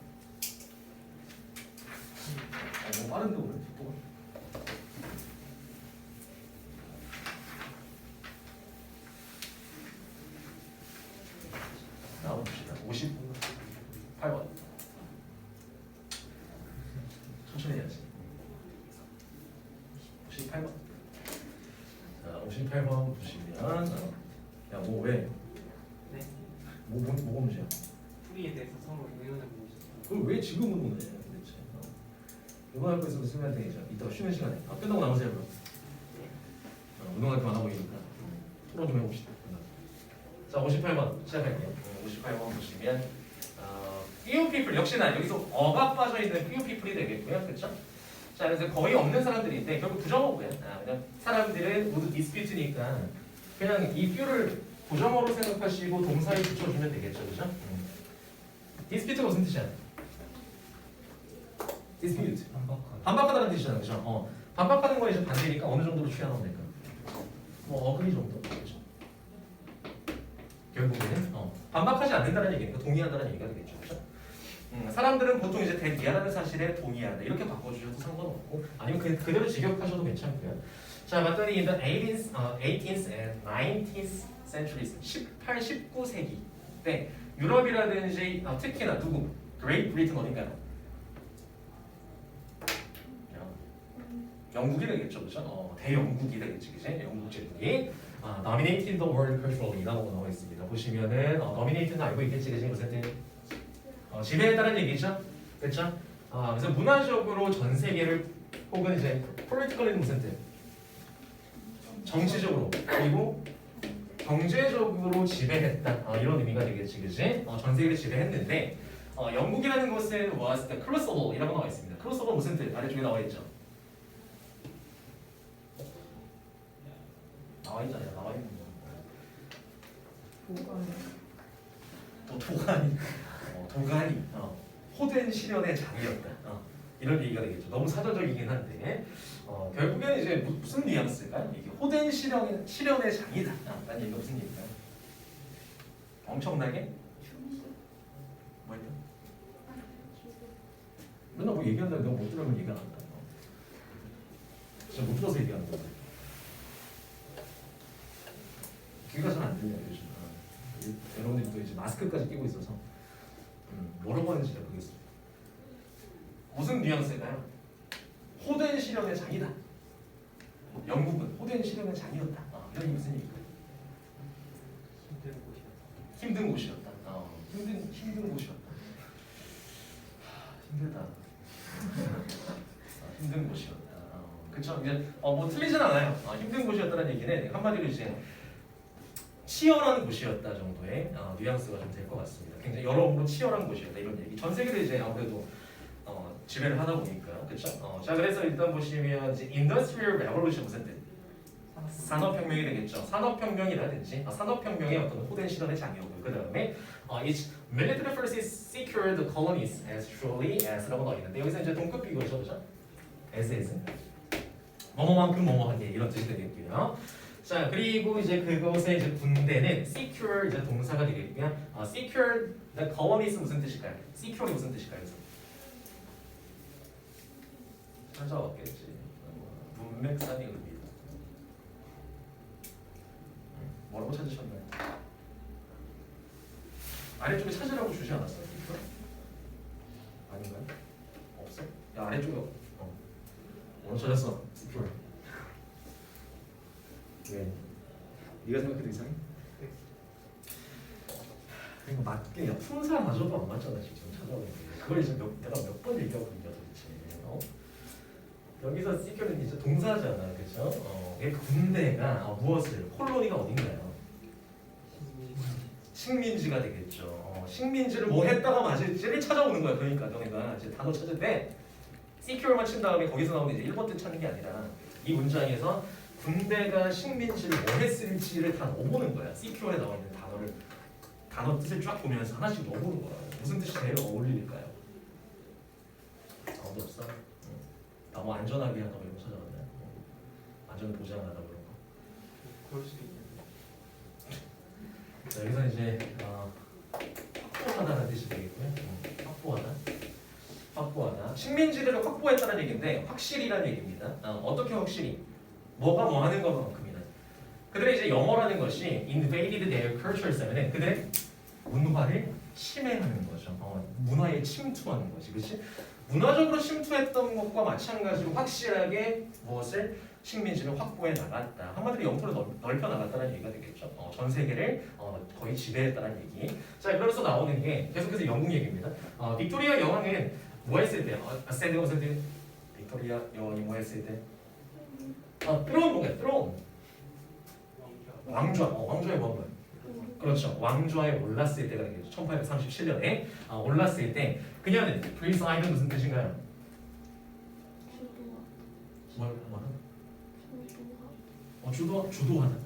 너무 빠른데 오늘 또. 나와봅시다. 58번. 천천히 해야지. 58번. 자, 58번 보시면 야뭐 왜? 네. 뭐가 문제야? 풀이에 대해서 서로 의논해 보고 싶어요. 그걸 왜 지금 묻는 거야 도대체? 이번 할 거 있으면 쓰면 되겠죠. 이따가 쉬는 시간에 끝나고 나오세요 그럼. 운동할 게 많아 보이니까 토론 좀 해봅시다. 자 58번 시작할게요. 58번 보시면 few people 역시나 여기서 어가 빠져있는 few people이 되겠고요. 그렇죠? 자 그래서 거의 없는 사람들인데 결국 부정어고요. 그냥 사람들은 모두 dispute니까 그냥 이 few를 부정어로 생각하시고 동사에 붙여주면 되겠죠. 그죠? dispute가 무슨 뜻이야? dispute 반박하다는 뜻이잖아요. 그죠? 반박하는 거에 이제 반대니까 어느 정도로 취하면 될까? 뭐 어그리 정도. 그죠? 결국에는 반박하지 않는다는 얘기니까 동의한다는 얘기가 되겠죠. 그죠? 사람들은 보통 이제 대미하라는 사실에 동의한다 이렇게 바꿔주셔도 상관없고 아니면 그대로 직역하셔도 괜찮고요. 자 봤더니 in the 18th and 19th centuries 18, 19세기 때 유럽이라든지 특히나 누구? Great Britain 어딘가요? 영국이 되겠죠, 그죠? 대영국이 되겠지, 그지? 영국 제국이 dominated the world culturally라고 나와 있습니다. 보시면은 dominate는 알고 있겠지, 그지? 무슨 뜻? 지배했다는 얘기죠, 그렇죠? 그래서 문화적으로 전 세계를 혹은 이제 politically는 무슨 뜻? 정치적으로 그리고 경제적으로 지배했다 이런 의미가 되겠지, 그지? 전 세계를 지배했는데 영국이라는 것은 was the crucible 이라고 나와 있습니다. crucible 무슨 뜻? 아래쪽에 나와 있죠. 나와 있잖아요. 나와 있는 거. 도가니. 도가니. 호된 시련의 장이었다. 이런 얘기가 되겠죠. 너무 사전적이긴 한데 결국에는 이제 무슨 뉘앙스일까요? 이게 호된 시련의 장이다. 라는 얘기가 무슨 얘기일까요? 엄청나게 뭐 했다? 맨날 뭐 얘기한다는데 못 들으면 얘기 안 한다. 진짜 못 들어서 얘기하는 거야. 귀가 잘 안 들려요 요즘. 여러분들도 이제 마스크까지 끼고 있어서 뭐라고 하는지 잘 모르겠어요. 무슨 뉘앙스일까요? 호된 시련의 장이다. 영국은 호된 시련의 장이었다. 이런 게 무슨 얘기일까요? 힘든 곳이었다. 힘든 곳이었다. 힘들다. 힘든 곳이었다. 그렇죠. 이제 뭐 틀리진 않아요. 힘든 곳이었다는 얘기는 한마디로 이제 치열한 곳이었다 정도의 뉘앙스가 좀 될 것 같습니다. 굉장히 여러모로 치열한 곳이었다 이런 얘기. 전 세계를 이제 아무래도 지배를 하다 보니까요, 그렇죠? 자 그래서 일단 보시면 이제 Industrial Revolution 무슨 뜻? 산업혁명이 되겠죠. 산업혁명이라든지 산업혁명의 어떤 호된 시련의 장이었고요. 그 다음에 its military forces secured the colonies as surely as라고 나와 있는데 여기서 이제 동급 비교죠, 그렇죠? as 뭐뭐만큼 뭐뭐하게 이런 뜻이 되겠고요. 자 그리고 이제 그것의 이제 군대는 secure 이제 동사가 되겠고요. secure the colonies 무슨 뜻일까요? secure이 무슨 뜻일까요? 찾아왔겠지. 문맥상의 의미다. 뭐라고 찾으셨나요? 아래쪽에 찾으라고 주지 않았어요? 아닌가요? 없어? 야 아래쪽에 찾았어. secure. 왜? 네가 생각해도 이상해? 이거 맞게 야 품사 마저도 안 맞잖아 지금 찾아보니까. 그걸 이제 내가 몇 번 얘기하고 있냐 도대체. 여기서 secure는 이제 동사잖아, 그렇죠? 이게 군대가 무엇을 콜로니가 어딘가요? 식민지가 되겠죠. 식민지를 뭐 했다가 맞을지를 찾아오는 거야. 그러니까 너네가 이제 단어 찾을 때 secure만 친 다음에 거기서 나오는 이제 1번 뜻 찾는 게 아니라 이 문장에서 군대가 식민지를 뭐 했을지를 다 넣어보는 거야. secure에 나와 있는 단어 뜻을 쫙 보면서 하나씩 넣어보는 거야. 무슨 뜻이 제일 어울릴까요? 아무도 없어? 뭐 안전하게 하다 뭐 이런 거 찾아봤나요? 안전을 보장하다 그런 거. 그럴 수도 있네. 자, 여기서 이제 확보하다는 뜻이 되겠고요. 확보하다. 식민지를 확보했다는 얘기인데 확실이라는 얘기입니다. 어떻게 확실히? 뭐가 뭐 하는 것만큼이나. 그들의 이제 영어라는 것이 invaded their cultures 때문에 그들의 문화를 침해하는 거죠. 문화에 침투하는 거지, 그렇지? 문화적으로 침투했던 것과 마찬가지로 확실하게 무엇을 식민지를 확보해 나갔다. 한마디로 영토를 넓혀 나갔다는 얘기가 되겠죠. 전 세계를 거의 지배했다는 얘기. 자, 그러면서 나오는 게 계속해서 영국 얘기입니다. 빅토리아 여왕은 뭐 했을 때? 세드가 무슨 뜻? 빅토리아 여왕이 뭐 했을 때? 트론 뭐야? 트론. 왕좌의 뭔가. 그렇죠. 왕좌에 올랐을 때가 되겠죠. 1837년에 올랐을 때 그녀는 프리사이드는 무슨 뜻인가요? 뭐야? 주도하다.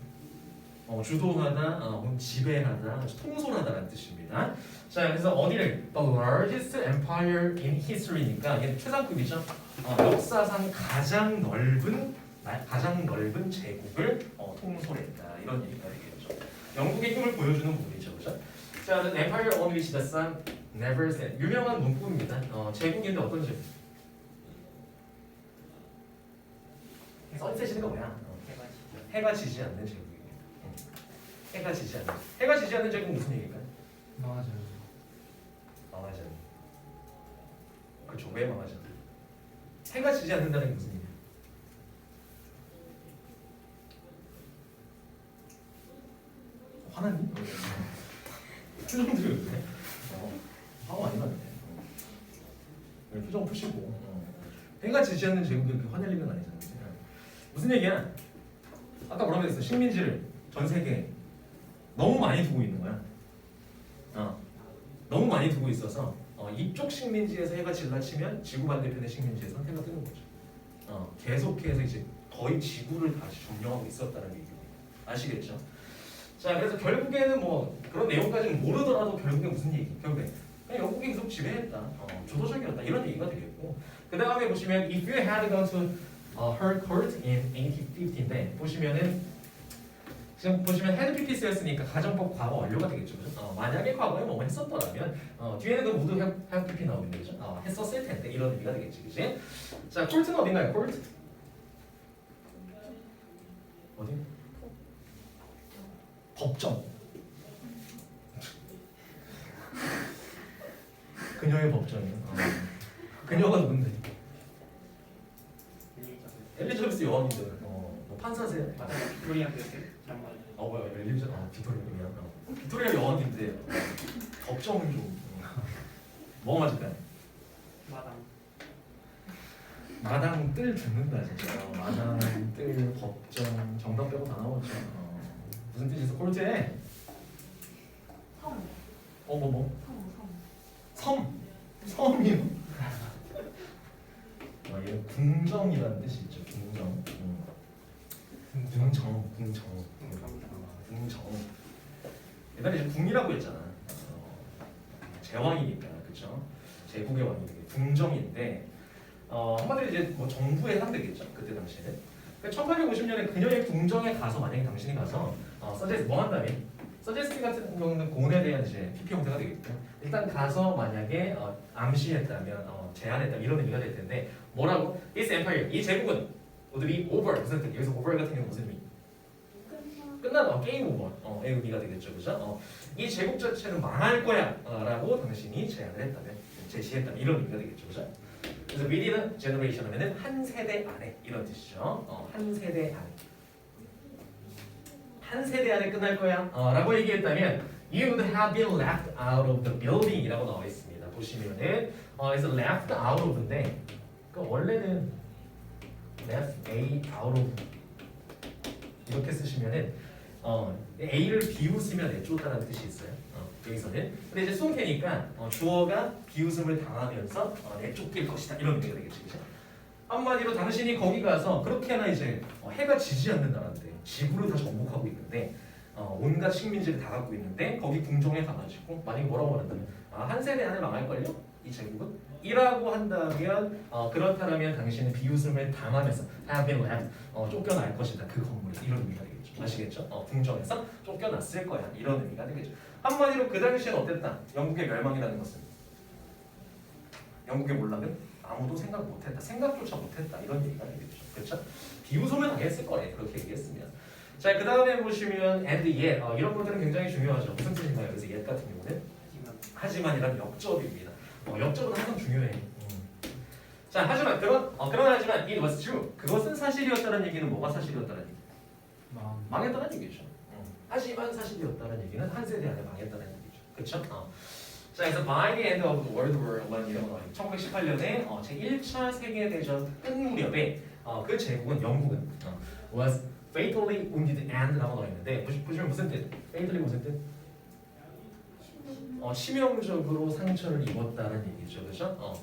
주도하다, 지배하다, 통솔하다라는 뜻입니다. 자, 그래서 어디를 the largest empire in history니까 이게 최상급이죠. 역사상 가장 넓은 제국을 통솔했다 이런 얘기가 되겠죠. 영국의 힘을 보여주는 부분이죠, 그렇죠? 자, the empire on which the sun never set. 유명한 문구입니다. 제국인데 어떤 제국? 선셋이니까 뭐야? 해가 지지 않는 제국입니다. 해가 지지 않는 제국은 무슨 얘기일까요? 맞아요. 망하지 않는. 그렇죠. 왜 망하지 않는? 해가 지지 않는다는 게 무슨 얘기야? 화났니? 표정 들였네. 화가 많이 났네. 표정 푸시고. 해가 지지 않는 제국이 그렇게 화낼 일은 아니잖아요. 무슨 얘기야? 아까 뭐라고 했어? 식민지를 전 세계에 너무 많이 두고 있는 거야. 너무 많이 두고 있어서 이쪽 식민지에서 해가 질라치면 지구 반대편의 식민지에서 해가 뜨는 거죠. 계속해서 이제 거의 지구를 다시 점령하고 있었다는 얘기입니다. 아시겠죠? 자, 그래서 결국에는 뭐 그런 내용까지는 모르더라도 결국에 무슨 얘기? 결국에 그냥 영국이 계속 지배했다, 주도적이었다 이런 얘기가 되겠고, 그 다음에 보시면 if you had gone to her court in 1815인데 보시면은 지금 보시면 had pp 쓰였으니까 가정법 과거 완료가 되겠죠, 그죠? 만약에 과거에 뭐뭐 했었더라면 뒤에는 그 모두 have pp 나오는 거죠. 했었을 텐데 이런 의미가 되겠지, 그지? 자, 콜트는 어딘가요? 콜트 어디? 법정. 그녀의 법정이요. 그녀가 누군데? 엘리자베스 여왕인데. 뭐 판사세요? 맞아. 빅토리아 그때 잠깐. 뭐야? 빅토리아. 빅토리아 여왕인데 법정은 좀 뭐가 맞을까요? 마당 뜰 죽는다 진짜. 마당 뜰 법정 정답 빼고 다 나오죠. 무슨 뜻이 있어? 꼴찌해. 섬. 섬이요? 얘는 궁정이라는 뜻이 있죠. 궁정. 옛날에 이제 궁이라고 했잖아. 제왕이니까, 그렇죠? 제국의 왕이 궁정인데 한마디로 이제 뭐 정부에 해당되겠죠. 그때 당시에는. 1850년에 그녀의 궁정에 가서 만약에 당신이 가서 서제스트 뭐 한다면 서제스트 같은 경우는 고온에 대한 이제 PP 형태가 되겠죠. 일단 가서 만약에 암시했다면 제안했다면 이런 의미가 될 텐데 뭐라고? This empire 이 제국은 would be over 무슨 뜻? 여기서 over 같은 경우 무슨 의미? 끝나다 게임 오버의 의미가 되겠죠, 그죠? 이 제국 자체는 망할 거야라고 당신이 제안을 했다면 제시했다면 이런 의미가 되겠죠, 그죠? 그래서 within generation 하면은 한 세대 안에 이런 뜻이죠. 한 세대 안에. 한 세대 안에 끝날 거야. 라고 얘기했다면 you would have been left out of the building이라고 나와 있습니다. 보시면은 그래서 left out of인데 그 원래는 left A out of 이렇게 쓰시면은 A를 비웃으며 내쫓다라는 뜻이 있어요. 여기서는. 근데 이제 송태니까 주어가 비웃음을 당하면서 내쫓길 것이다 이런 의미가 되겠지, 그죠? 한마디로 당신이 거기 가서 그렇게나 이제 해가 지지 않는 나라인데 지구를 다 정복하고 있는데 온갖 식민지를 다 갖고 있는데 거기 궁정에 가가지고 만약에 뭐라고 말한다면 한 세대 안에 망할걸요? 이 제국은? 이라고 한다면 그렇다면 당신은 비웃음을 당하면서 have been left 쫓겨날 것이다 그 건물에 이런 의미가 되겠죠. 아시겠죠? 궁정에서 쫓겨났을 거야 이런 의미가 되겠죠. 한마디로 그 당시엔 어땠다? 영국의 멸망이라는 것은 영국의 몰락은 아무도 생각 못했다, 생각조차 못했다 이런 얘기가 되겠죠. 그렇죠? 비웃음을 당했을 거래 그렇게 얘기했으면. 자, 그 다음에 보시면 and yet 이런 것들은 굉장히 중요하죠. 무슨 뜻인가요? 그래서 yet 같은 경우는 하지만이란 역접입니다. 역접은 항상 중요해. 자, 하지만 그러나지만 it was true. 그것은 사실이었다는 얘기는 뭐가 사실이었다는 얘기? 망했다는 얘기죠. 하지만 사실이었다는 얘기는 한 세대 안에 망했다는 얘기죠. 그렇죠? 자, 그래서 by the end of World War I이라고 나와요. 1918년에 제1차 세계대전 끝 무렵에 그 제국은 영국은 was fatally wounded and라고 나와 있는데 보시면 무슨 뜻? fatally 무슨 뜻? 치명적으로 상처를 입었다는 얘기죠, 그렇죠?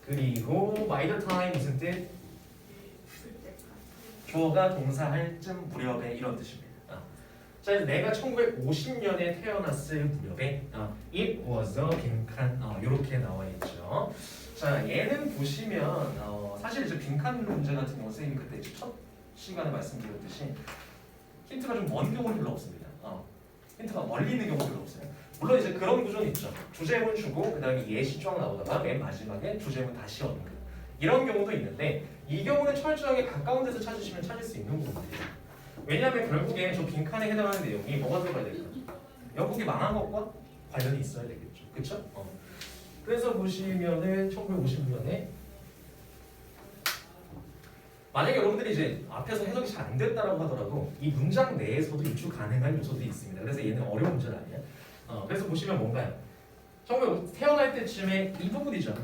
그리고 by the time 무슨 뜻? 주어가 동사할 쯤 무렵에 이런 뜻입니다. 자, 그래서 내가 1950년에 태어났을 무렵에 it was a 빈칸 이렇게 나와 있죠. 자, 얘는 보시면 사실 이제 빈칸 문제 같은 경우 선생님이 그때 첫 시간에 말씀드렸듯이 힌트가 좀 먼 경우는 별로 없습니다. 힌트가 멀리 있는 경우는 별로 없어요. 물론 이제 그런 구조는 있죠. 주제문 주고 그 다음에 예시 쫙 나오다가 맨 마지막에 주제문 다시 언급 이런 경우도 있는데 이 경우는 철저하게 가까운 데서 찾으시면 찾을 수 있는 부분이에요. 왜냐하면 결국에 저 빈칸에 해당하는 내용이 뭐가 들어가야 될까? 영국이 망한 것과 관련이 있어야 되겠죠. 그렇죠? 그래서 보시면은 1950년에 만약에 여러분들이 이제 앞에서 해석이 잘 안 됐다라고 하더라도 이 문장 내에서도 유추 가능한 요소들이 있습니다. 그래서 얘는 어려운 문제는 아니에요. 그래서 보시면 뭔가요? 1950 태어날 때쯤에 이 부분이잖아.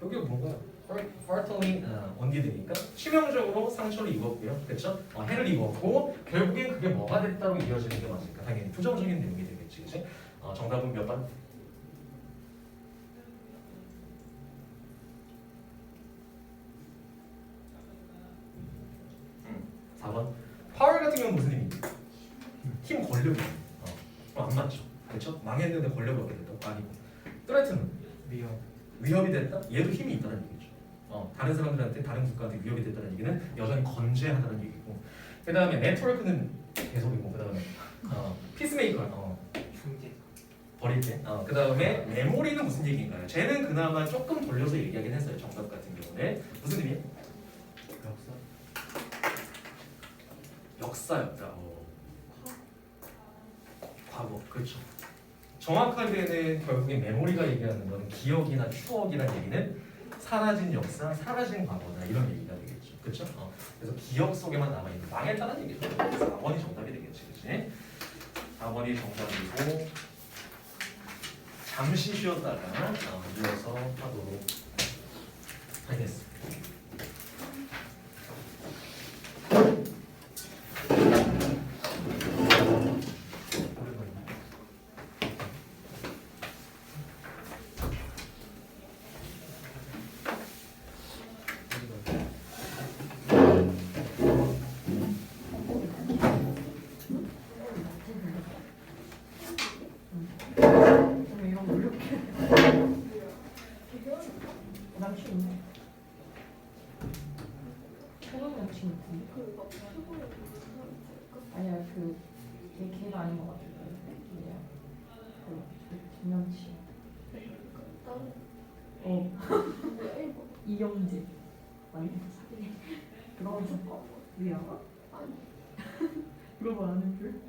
여기가 뭔가요? heartily wounded니까 치명적으로 상처를 입었고요, 그렇죠? 해를 입었고 결국엔 그게 뭐가 됐다고 이어지는 게 맞을까? 당연히 부정적인 내용이 되겠지, 그렇지? 정답은 몇 번? 음, 4번. power 같은 경우는 무슨 힘입니까? 힘 권력이. 안 맞죠, 그렇죠? 망했는데 권력을 얻게 됐다? 아니고. threat는 위협이 됐다? 얘도 힘이 있다는 얘기죠. 다른 사람들한테 다른 국가한테 위협이 됐다는 얘기는 여전히 건재하다는 얘기고 그 다음에 네트워크는 계속이고 그 다음에 피스메이커 중재 버릴 때그 다음에 메모리는 무슨 얘기인가요? 쟤는 그나마 조금 돌려서 얘기하긴 했어요. 정답 같은 경우는 무슨 의미예요? 역사였다. 과거. 그렇죠. 정확하게는 결국에 메모리가 얘기하는 것은 기억이나 추억이라는 얘기는 사라진 역사, 사라진 과거다 이런 얘기가 되겠죠. 그렇죠? 그래서 기억 속에만 남아있는 망했다는 얘기죠. 4번이 정답이 되겠지. 그렇지? 4번이 정답이고 잠시 쉬었다가 이어서 하도록 하겠습니다. 이런 거 이렇게 남친 초등 남친 같은데? 아니야 걔가 아닌 것 같은데 누구야? 전 남친 이영재 아니 그런 거 미안하? 그거 뭐 아는 줄?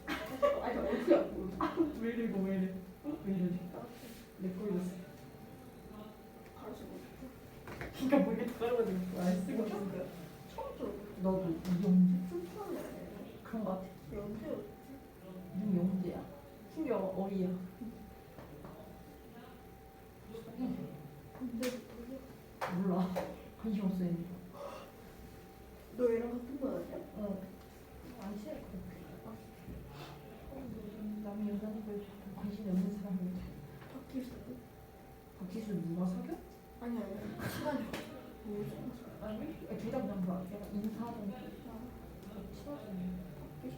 아니 어떻게 알고? 왜 이래 이거 왜 이래? 왜 이러지? 내 거였어. 해가지고 안 쓰고 있어. 처음 들어보는 너도 이용재? 춘천이 아니에요. 그런 거 같아. 연세였지. 이용재야? 신기하 어이야. 근데 몰라. 관심 없어 얘는. 너 얘랑 같은 거 아니야? 어. 안 싫어 그렇게. 남의 여자들 관심 없는 사람을 박기수. 박지수 누가 사겨? 아니 시간이 뭐지? 아니 둘다 그냥 봐. 약간 인사하던 친하잖아. 박기수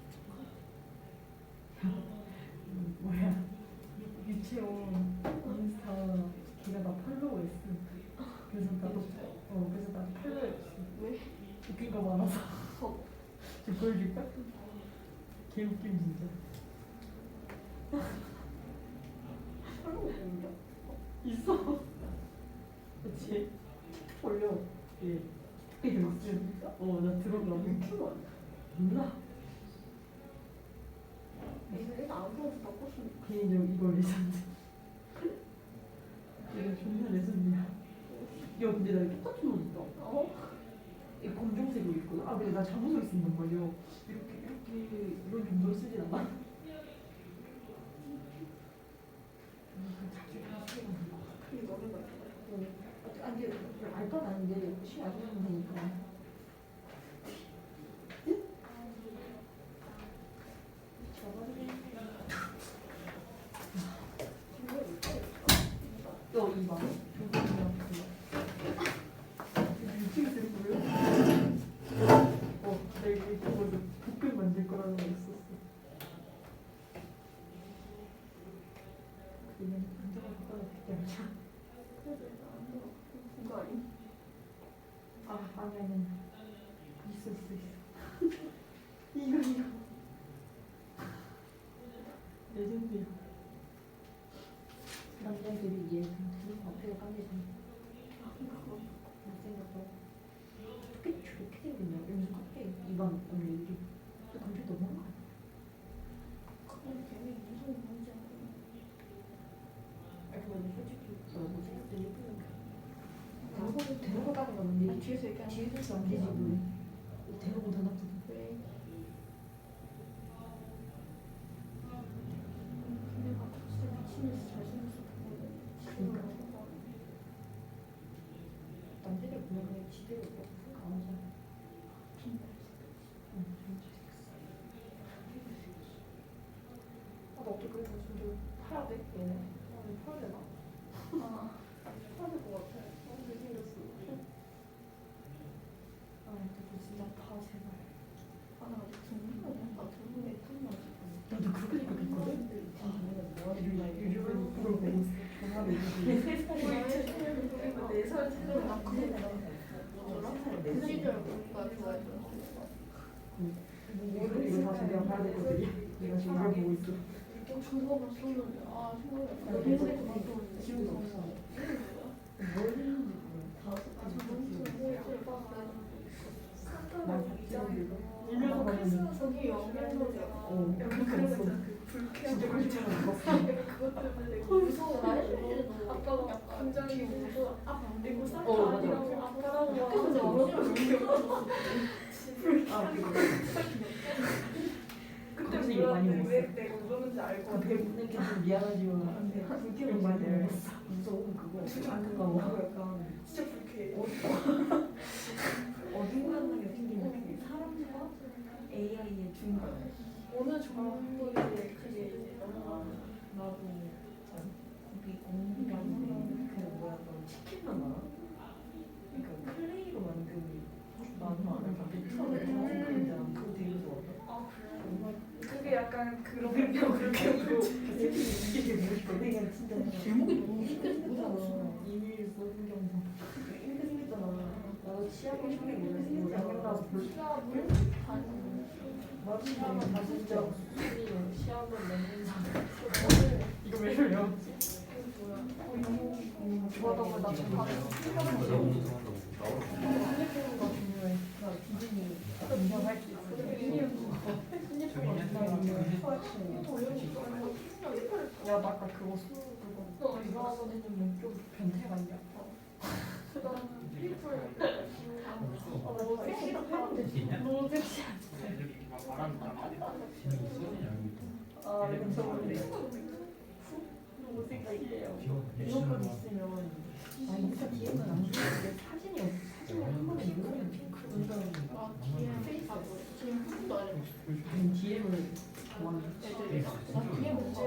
뭐야? 유채원 인스타 걔가 나 팔로우했어. 그래서 나도 그래서 나도 팔로우했어. 왜? 웃긴 거 많아서. 지금 보여줄까? 개 웃김 진짜. 팔로우 보이냐? 있어. 그치? 올려. 예. 요즘. 나 들어가고. 유튜브 아니야? 몰라. 얘는 안 보여서 바꿨으면 개인적으로 이거 레전드. 이거 존나 레전드야. 야 근데 나 이거 똑같은 옷 있다. 이 검정색으로 있거든. 근데 나 잠옷을 쓴단 말이야. 이렇게 이런 정도로 쓰진 않아. 자기 다 쓰고 있는 거. 그게 너네가 있잖아. 아니 알건 아닌데 혹시 알면 되니까. 또 이봐. 유튜브에서 보여? 내가 이거 보고 볶음 만들 거라는 거 있었어. 그냥 안정을 바꿔야 되게 아니야. 그래서 얘가 안 들어. 그거 아니? 아니야. 있을 수 있어. 이거. 레전드야. 남자들이 얘 그냥 앞에서 까매잖아. 그거 못생겼어. 어떻게 저렇게 생겼냐? 여기서 카페 입안 오늘 여기. 감기 너무한 거 아니야? 그건 걔네 무슨 문제야? 근데 솔직히 못생겼던 예쁘니까. 데려고 가는 건데 아니, 뒤에서 얘기하는 뒤에서 안 되지 뭐. 데려고 더 나쁘다. 왜? 걔네가 진짜 미친듯이 잘생겼어. 그러니까. 남자들 보면 그냥 지대로 생각 안 하잖아. 정말. 응, 나 어떻게 그래서 진짜 팔아야 돼? 얘네. 팔아야 되나? 해야 될 것 같아. 잘생겼어. 근데 진짜 파 제발. 나 아직 듣는 거 아니야? 나 듣는 게 탐나 지금. 나도 그렇게 생각했거든? 요즘은 그걸 보고 있어. 전화를 이렇게. 내살 생각은 나 그거 몰라? 그 시절 보니까 좋아했던 이거 다 내가 봐야 되거든요. 내가 지금 이걸 보고 있어. 그거 봤었는데 생각이 안 나. 나 인생 그거 봤었는데 기억이 없어. 뭘 했는지 몰라. 나 일면서 봤는데. 저기 영양소야. 그렇게 봤어. 진짜 그렇게 봤어. 그것 때문에 무서워. 아빠가 굉장히 무서워. 그리고 맞아. 아빠랑 학교에서 그때 그때 이거 많이 먹었어. 왜 내가 그러는지 알고 되게 묻는 게좀 미안하지만 불쾌를 많이 먹었어. 무서운 그거 안 그거 약간 진짜 불쾌해. 어중간하게 생긴 그 사람과 AI의 중간. 어느 정도의 그게 이제 너무 나도 거기 공부하는데 그 뭐야 너 치킨 만화? 그러니까 클레이로 만든 만화를 처음에 그랬잖아. 그거 되게 좋았다. 그게 약간 그런 그렇게 이게 되게 멋있거든. 내가 진짜 제목이 너무 힘들잖아. 이밀 써준 경상. 힘들 생겼잖아. 나도 치아가 처음에 몰랐어. 양양 나와서 볼 시합을 맞아. 다 진짜 수준이면 시합을 내는 사람. 이거 왜 그래요? 좋아하다가 나 좀 받아. 가 중요해. 나 디즈니 인정할 수 있어. 야, 나 아까 그거 그거 이거 한번 했는데 좀 변태가 있냐? 그다음 피플 너무 섹시하다. 할수 있냐? 너무 섹시하다. 애들이 이렇게 막 말하는 사람들이 지금 소진이 알고 있다. 아 이건 저건데. 너무 섹시해요. 이런 거 있으면 아 인스타 DM은 안 주는데 사진을 한 번에 읽으면 핑크 아, DM 페이스. 지금 한 번도 안 해봤어. DM을 좋아하는 애들이. 나 DM 언제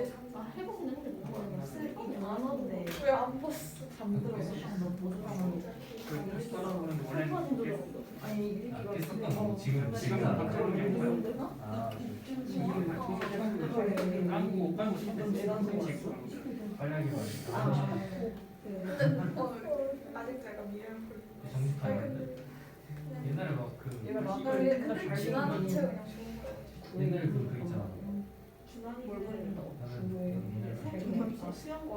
해보긴 했는데 못 해봤어. 안 하는데 왜안 봤어? 잠들어서 너못 하는 그런데 원래는 사진도 이렇게 없어. 아니 이렇게 아, 깼었던 거 지금 안 바꾸는 게 아니고요. 아, 까고 싶은데 빨리 말이야. 아직도 약간 미련 보이고. 정직하는데 옛날에 막그 얘가 막 근데 준한 자체 그냥 좋은 거예요. 옛날에 그 있잖아. 준환이 뭘 보낸다고 나는 수영권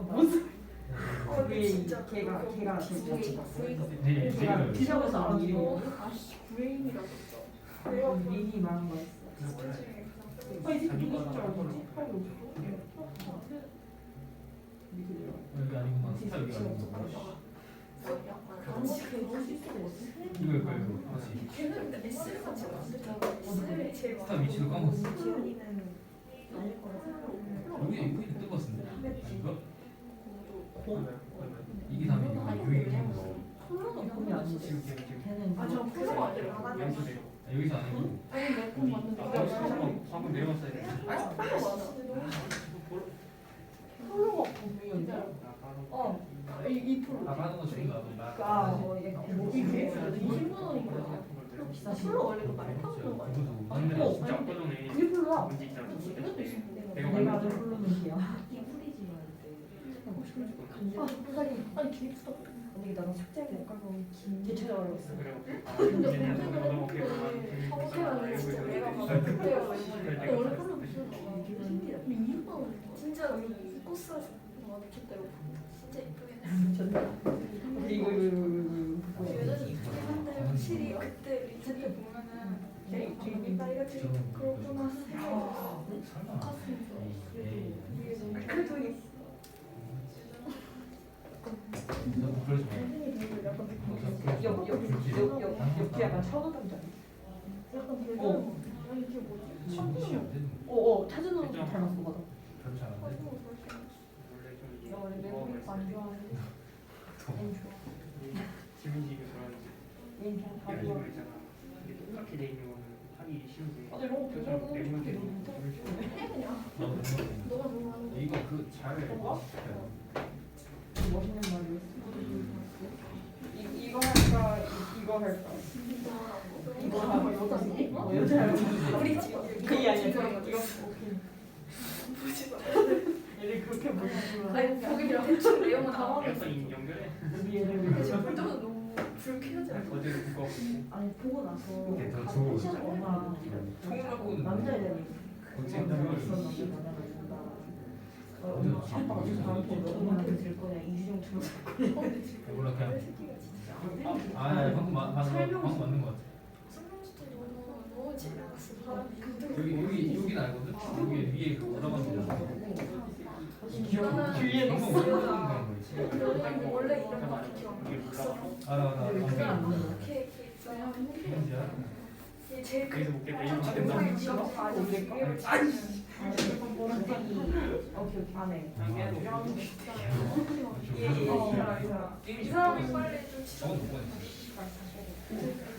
근데 진짜 걔가 구이가 네, 걔가 지금 뒤져서 알아 이름이 아씨 구레인이라고 했어. 그래서 민이 말한 거였어. 진짜 중에 가장 아, 이 새끼 누구인 줄 알았지? 팔이 없어. 여기 아니구만. 스타 여기 아니구만. 같이 그럴 수 있어. 이거 그렇지. 걔는 근데 S를 같이 만들잖아. S를 제일 스타 위치도 까먹었어. 지연이는 아닐 거라 생각하고. 여기 뜬 거 같은데. 아닌가? 고? 이게 다음에 유행인 거. 콜라가 폰이 아니지. 걔는 아, 저 프로가 아니라 연수돼요. 아, 여기서 아니고. 아니 몇번 봤는데 한번 내려갔어야 돼. 아니 프로 맞아. 콜라가 폰이었는데? 이 프로. 나가는 거 좋은가? 아, 얘가 이게 뭐지? 20만 원인가? 비싸. 프로 원래 그 말이 타는 거 아니야? 근데 어, 진짜 아까 전에 그게 별로야. 문제 있잖아. 이것도 있었는데. 내가 아는 콜라는 걔야. 뿌리지 아, 부사기. 아니 기믹스도. 언니 나랑 삭제하기 못 가고 긴 찾아가려고 했어. 근데 사무실은 진짜 내가 봐도 그때가 근데 원래 프로 비싸잖아. 근데 20만 원. 진짜 코스가 마케팅대로 진짜 이쁘긴 했어. 이거 여전히 이쁘긴 한데 확실히 그때 리트 때 보면은 나 이거 되게 그렇구나 생각이 설마. 똑같습니다. 에이. 그래도 이 너무 그러지 마. 옆 약간 차도담자. 약간 별로 아니 이게 뭐지? 지금 안 되는 거. 어어 타즈노 닮았어 맞아. 별로 잘 안 돼. 나 원래 매운맛 안 좋아하는데 지민이가 그런 얘는 다 이런 좋아. 식으로 있잖아. 이게 똑같이 돼 있는 거는 하기 쉬운데. 아, 이런 거 요즘 보고 내문제 해 그냥 나도 못 먹어. 너가 좋아하는 거 이거 그잘 뭐가? 멋있는 말이었어. 이거 할까? 이거 할까? 이거 하고 여자 우리 집 그게 아니야. 이거 오케이. 얘를 그렇게 보는 아니 거기랑 대충 내용은 다 약간 연결해. 우리 얘를 근데 지금 볼 때마다 너무 불쾌하지 않아? 어제 그거 아니 보고 나서 이게 더 가서 좋은 시험 엄마 남자애들이 거짓말을 있었는데 엄마 아빠가 저한테 너한테 줄 거냐 이주정 들었을 거냐 몰라 내 그냥. 새끼가 진짜 방금 방금 맞는 거 같아. 성형수도 너무 재미없어. 여기 알거든. 여기 위에 그 올라가는 거. 뒤에 방금 넣었어. 너는 원래 이런 거 기억 안 나. 알아. 그게 안 보여. 이렇게 있잖아. 뭔지야? 이게 제일 그래서 큰 못게 내일 된다. 정상이 지금 아직 오케이 안에 이 사람이 빨리 좀 저건 못 보냈어.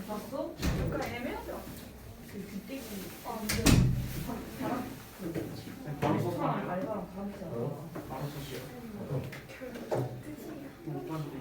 봤어? 약간 애매하죠? 그때 아 근데 바로 사람 썼잖아. 알바랑 다르잖아. 바로 썼어요. 별 뜻이 못 봤는데.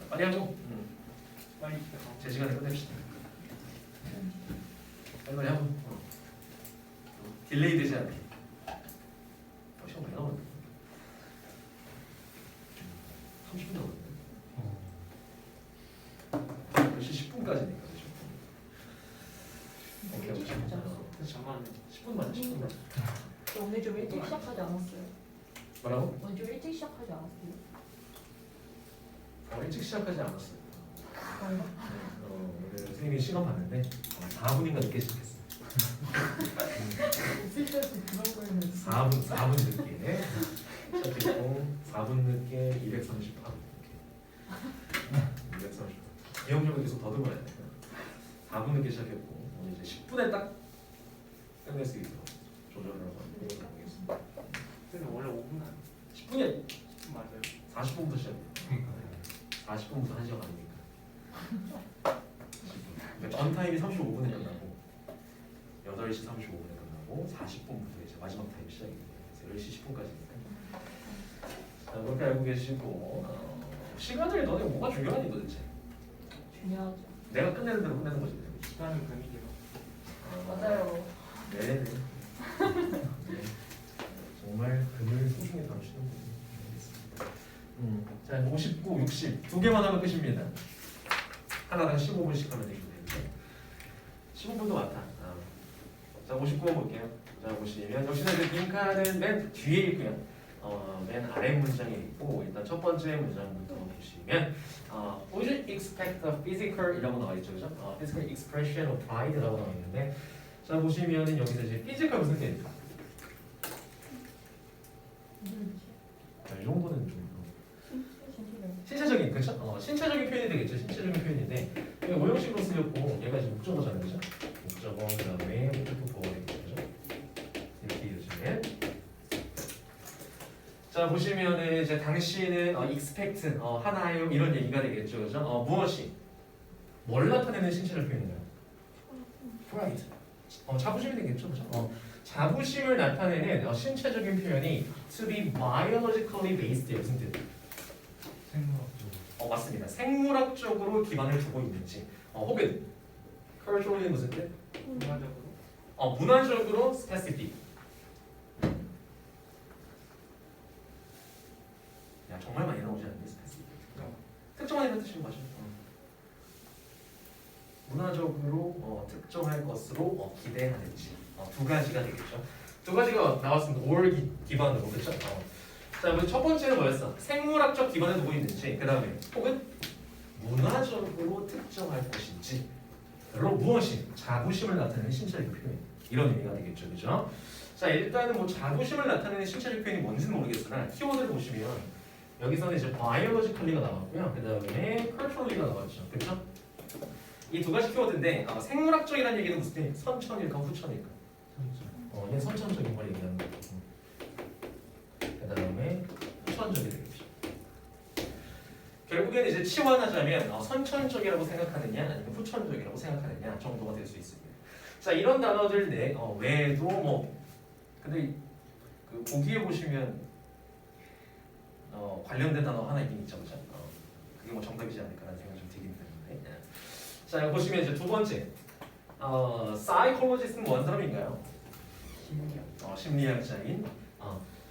빨리 하죠. 빨리 시작하고. 제 시간에 끝냅시다. 빨리 한번 딜레이 되지 않게. 시간 많이 남았네. 30분 남았네. 글씨 10분까지니까. 오케이, 오케이. 잠깐만요. 10분 맞아, 10분 맞아. 오늘 좀 일찍 시작하지 않았어요? 뭐라고? 오늘 좀 일찍 시작하지 않았어요? 일찍 시작하지 않았어요. 오늘 선생님이 시간 봤는데 4분인가 늦게 시작했어요. 있을 때도 그런 거는 4분 늦게 시작했고 4분 늦게 238분 늦게 238분 기억력을 계속 더듬어야 돼. 4분 늦게 시작했고 오늘 이제 10분에 딱 끝낼 수 있도록 조절을 하고 하겠습니다. 근데 원래 5분 안 10분에 맞아요. 40분부터 시작해요. 40분부터 1시간 아니니까 10분. 그러니까 전 타임이 35분에 끝나고 8시 35분에 끝나고 40분부터 이제 마지막 타임이 시작이에요. 그래서 10시 10분까지니까. 자, 그렇게 알고 계시고 시간을 너네 뭐가 중요하니 도대체? 중요하죠. 내가 끝내는 대로 끝내는 거지. 시간은 금이기로. 맞아요. 네. 네. 정말 금을 소중히 다루시는 분이 알겠습니다. 자, 59, 60 두 개만 하면 끝입니다. 하나당 15분씩 하면 되기 때문에 15분도 많다. 자, 59번 볼게요. 자, 보시면 역시나 그 빈칸은 맨 뒤에 있고요. 맨 아래 문장에 있고 일단 첫 번째 문장부터 보시면 would you expect a physical 이라고 나와 있죠, 그죠? physical expression of pride라고 나와 있는데 자 보시면은 여기서 이제 physical 무슨 뜻일까? 이 정도는 좀 신체적인 그렇죠? 신체적인 표현이 되겠죠. 신체적인 표현인데 이게 오형식으로 쓰였고 얘가 지금 목적어잖아요, 그렇죠? 목적어 그다음에 목적어 보어가 되겠죠. 이렇게 이루어지면 자 보시면은 이제 당신은 expect 하나요 이런 얘기가 되겠죠, 그죠? 무엇이 뭘 나타내는 신체적 표현인가요? pride. 자부심이 되겠죠, 그죠? 자부심을 나타내는 신체적인 표현이 to be biologically based 무슨 뜻? 생물학적으로. 맞습니다. 생물학적으로 기반을 두고 있는지 혹은 culturally 무슨 뜻? 문화적으로. 문화적으로 specific. 야 정말 많이 나오지 않니? specific. 특정한 뜻인 거죠. 문화적으로 특정할 것으로 기대하는지 두 가지가 되겠죠. 두 가지가 나왔습니다. or 기반으로 그렇죠. 자, 첫 번째는 뭐였어? 생물학적 기반을 두고 있는지, 그 다음에 혹은 문화적으로 특정할 것인지, 별로 무엇이 자부심을 나타내는 신체적 표현 이런 의미가 되겠죠, 그죠? 자, 일단은 뭐 자부심을 나타내는 신체적 표현이 뭔지는 모르겠으나 키워드를 보시면 여기서는 이제 biologically가 나왔고요, 그 다음에 culturally가 나왔죠, 그렇죠? 이 두 가지 키워드인데 생물학적이라는 얘기는 무슨 뜻이에요? 선천일까 후천일까? 얘는 선천적인 걸 얘기하는 거고. 그 다음에 후천적이 되겠죠. 결국에는 이제 치환하자면 선천적이라고 생각하느냐 아니면 후천적이라고 생각하느냐 정도가 될 수 있습니다. 자 이런 단어들 외에도 뭐 근데 그 보기에 보시면 관련된 단어 하나 있긴 있죠, 그죠? 그게 뭐 정답이지 않을까라는 생각이 좀 들긴 드는데. 자 보시면 이제 두 번째 psychologist는 뭐 하는 사람인가요? 심리학자인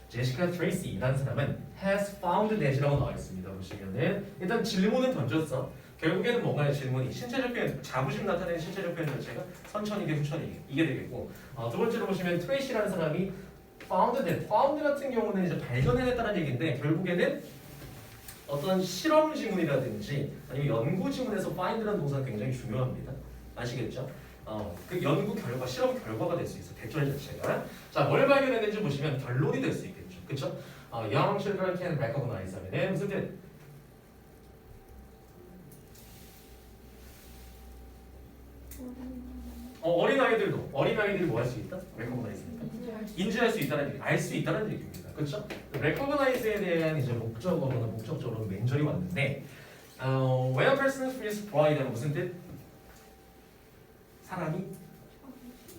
제시카 트레이시라는 사람은 has found that이라고 나와 있습니다. 보시면은 일단 질문은 던졌어. 결국에는 뭔가의 질문이 신체적 표현, 자부심 나타내는 신체적 표현 자체가 선천이게 후천이게 이게 되겠고 두 번째로 보시면 트레이시라는 사람이 found that, found 같은 경우는 이제 발견해냈다는 얘기인데 결국에는 어떤 실험 지문이라든지 아니면 연구 지문에서 find라는 동사가 굉장히 중요합니다. 아시겠죠? 그 연구 결과, 실험 결과가 될 수 있어. 대절 자체가. 자, 뭘 발견했는지 보시면 결론이 될 수 있겠죠. 그쵸? Young children can recognize 하면 무슨 뜻? 어린아이들이 뭐 할 수 있다? recognize니까. 인지할 수 있다는 얘기, 알 수 있다는 얘기입니다. 그렇죠? recognize에 대한 이제 목적적으로 맨절이 왔는데 when a person feels pride는 무슨 뜻? 사람이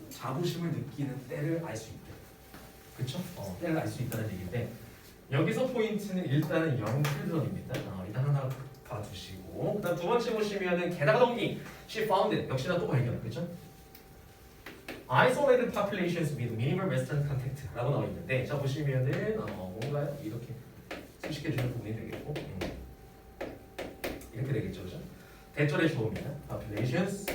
자부심을 느끼는 때를 알 수 있다. 그렇죠? 때를 알 수 있다는 얘기인데 여기서 포인트는 일단은 young children입니다. 일단 하나 봐두시고 그다음 두 번째 보시면은 게다가 동기 she found it 역시나 또 발견 그렇죠? Isolated populations with minimal western contact라고 나와 있는데 자 보시면은 뭔가요? 이렇게 수식해 주는 부분이 되겠고 이렇게 되겠죠, 그죠? 대절의 주어입니다. populations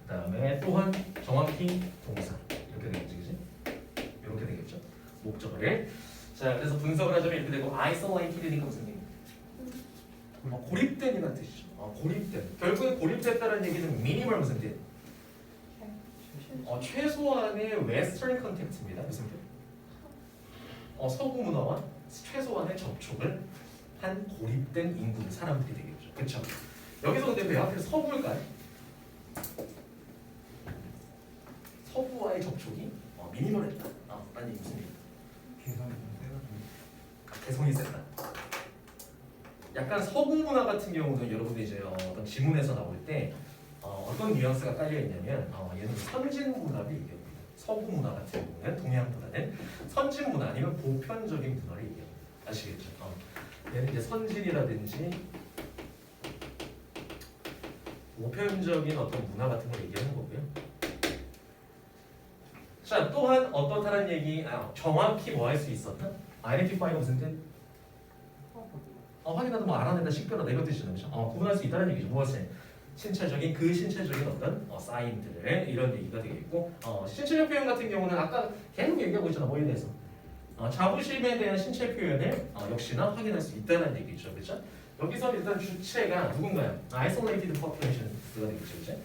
그다음에 또한 정확히 동사 이렇게 되겠지, 그지? 이렇게 되겠죠. 목적어를 자 그래서 분석을 하자면 이렇게 되고 isolated니까 무슨 얘기? 고립된이라는 뜻이죠. 고립된. 결국에 고립됐다는 얘기는 minimal 무슨 뜻? 최소한의 웨스턴 컨택트입니다. 무슨 뜻? 서구 문화와 최소한의 접촉을 한 고립된 인구 사람들이 되겠죠. 그렇죠? 여기서 근데 왜 하필 서구일까요? 서구와의 접촉이 미니멀했다. 라는 얘기 무슨 얘기? 개성이 세다. 약간 서구 문화 같은 경우는 여러분들 이제 어떤 지문에서 나올 때 어떤 뉘앙스가 깔려 있냐면 얘는 선진 문화를 얘기합니다. 서구 문화 같은 경우는 동양보다는 선진 문화 아니면 보편적인 문화를 얘기합니다. 아시겠죠? 얘는 이제 선진이라든지 보편적인 어떤 문화 같은 걸 얘기하는 거고요. 자 또한 어떻다는 얘기 정확히 뭐 할 수 있었나? identify가 무슨 뜻? 확인하다 뭐 알아낸다 식별하다 이런 뜻이잖아요. 그렇죠? 구분할 수 있다는 얘기죠. 무엇을? 신체적인 어떤 사인들을 이런 얘기가 되겠고 신체적 표현 같은 경우는 아까 계속 얘기하고 있잖아. 뭐에 대해서? 자부심에 대한 신체 표현을 역시나 확인할 수 있다는 얘기죠. 그렇죠? 여기서 일단 주체가 누군가요? isolated populations가 되겠죠. 그렇죠?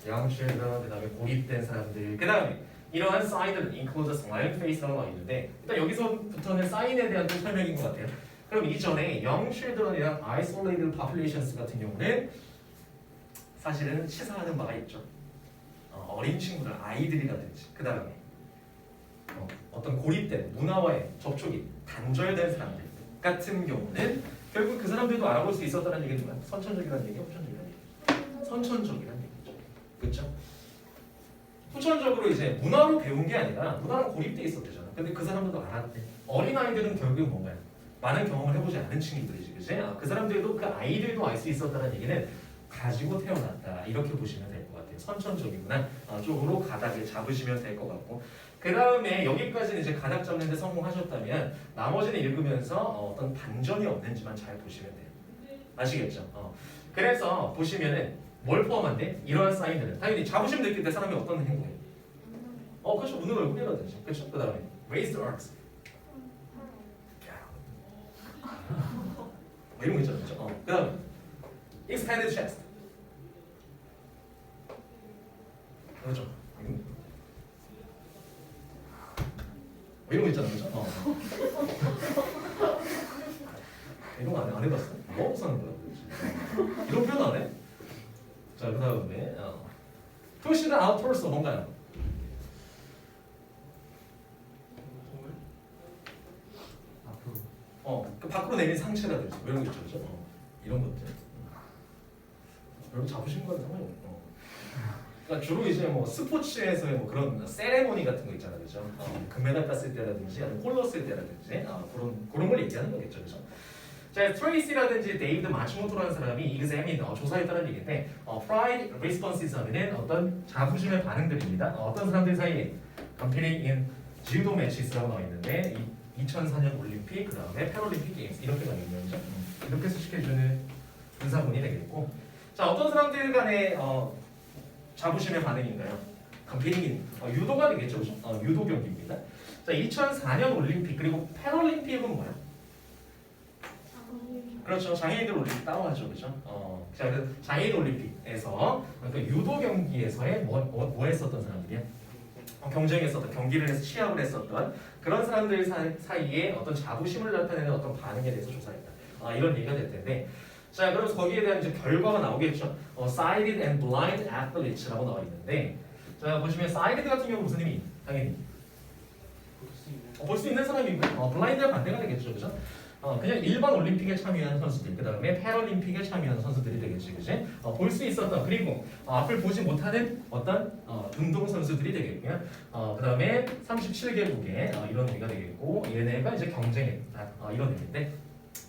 young children, 그 다음에 고립된 사람들, 그 다음에 이러한 사인들은 include smiled face라고 나와 있는데 일단 여기서부터는 사인에 대한 또 설명인 것 같아요. 그럼 이전에 young children이랑 isolated populations 같은 경우는 사실은 시사하는 바가 있죠. 어린 친구들, 아이들이라든지 그 다음에 어떤 고립된 문화와의 접촉이 단절된 사람들 같은 경우는 결국 그 사람들도 알아볼 수 있었다는 얘기는 뭐야? 선천적이라는 얘기, 후천적이라는 얘기? 선천적이라는 얘기죠. 그렇죠? 후천적으로 이제 문화로 배운 게 아니라 문화랑 고립돼 있었대잖아. 근데 그 사람들도 알았대. 어린 아이들은 결국은 뭔가요? 많은 경험을 해보지 않은 친구들이지, 그지? 그 사람들도 그 아이들도 알 수 있었다는 얘기는 가지고 태어났다 이렇게 보시면 될 것 같아요. 선천적이구나 쪽으로 가닥을 잡으시면 될 것 같고 그 다음에 여기까지는 이제 가닥 잡는데 성공하셨다면 나머지는 읽으면서 어떤 반전이 없는지만 잘 보시면 돼요. 아시겠죠? 그래서 보시면은 뭘 포함한데 이러한 사인들은 당연히 자부심 느낄 때 사람이 어떤 행동해? 그렇죠. 웃는 얼굴이라든지 그렇죠. 그 다음에 raise the arms 이런 거 있잖아요. 그렇죠? 그 다음에 expanded chest 그렇죠. 이런 거 있잖아요. 그렇죠? 이런 거 안 해봤어? 뭐 사는 거야? 이런 표현 안 해? 자, 그 다음에 push the out torso 뭔가요? 그 밖으로 내린 상체라든지 뭐 이런 거 있죠, 그렇죠? 이런 것들. 여러분 잡으신 거는 상관이 없고. 그러니까 주로 이제 뭐 스포츠에서의 뭐 그런 세레모니 같은 거 있잖아요, 그렇죠? 금메달 땄을 때라든지 아니면 골 넣었을 때라든지 그런 걸 얘기하는 거겠죠, 그렇죠? 자, 트레이시라든지 데이비드 마츠모토라는 사람이 examine 조사했다는 얘기인데, pride responses 하면은 어떤 자부심의 반응들입니다. 어떤 사람들 사이에 competing in judo matches라고 나와 있는데 2004년 올림픽, 그 다음에 패럴림픽 게임스 이렇게 나와 있는 거죠. 이렇게 수식해주는 분사문이 되겠고, 자 어떤 사람들 간의 자부심의 반응인가요? competing in 유도가 되겠죠, 그렇죠? 유도 경기입니다. 자 2004년 올림픽 그리고 패럴림픽은 뭐야? 그렇죠. 장애인들 올림픽 따라하죠, 그렇죠? 자, 그 장애인 올림픽에서 그 유도 경기에서의 뭐 했었던 사람들이야? 경쟁했었던 경기를 해서 시합을 했었던 그런 사람들 사이에 어떤 자부심을 나타내는 어떤 반응에 대해서 조사했다. 이런 얘기가 될 텐데, 자, 그럼 거기에 대한 이제 결과가 나오겠죠. sighted and blind athletes라고 나와 있는데, 자 보시면 sighted 같은 경우 무슨 의미? 당연히 볼 수 있는 사람이고요. blind의 반대가 되겠죠, 그렇죠? 그냥 일반 올림픽에 참여한 선수들, 그 다음에 패럴림픽에 참여한 선수들이 되겠지, 그지? 볼 수 있었던, 그리고 앞을 보지 못하는 어떤 운동 선수들이 되겠고요. 그 다음에 37개국의 이런 의미가 되겠고, 얘네가 이제 경쟁했다 이런 의미인데,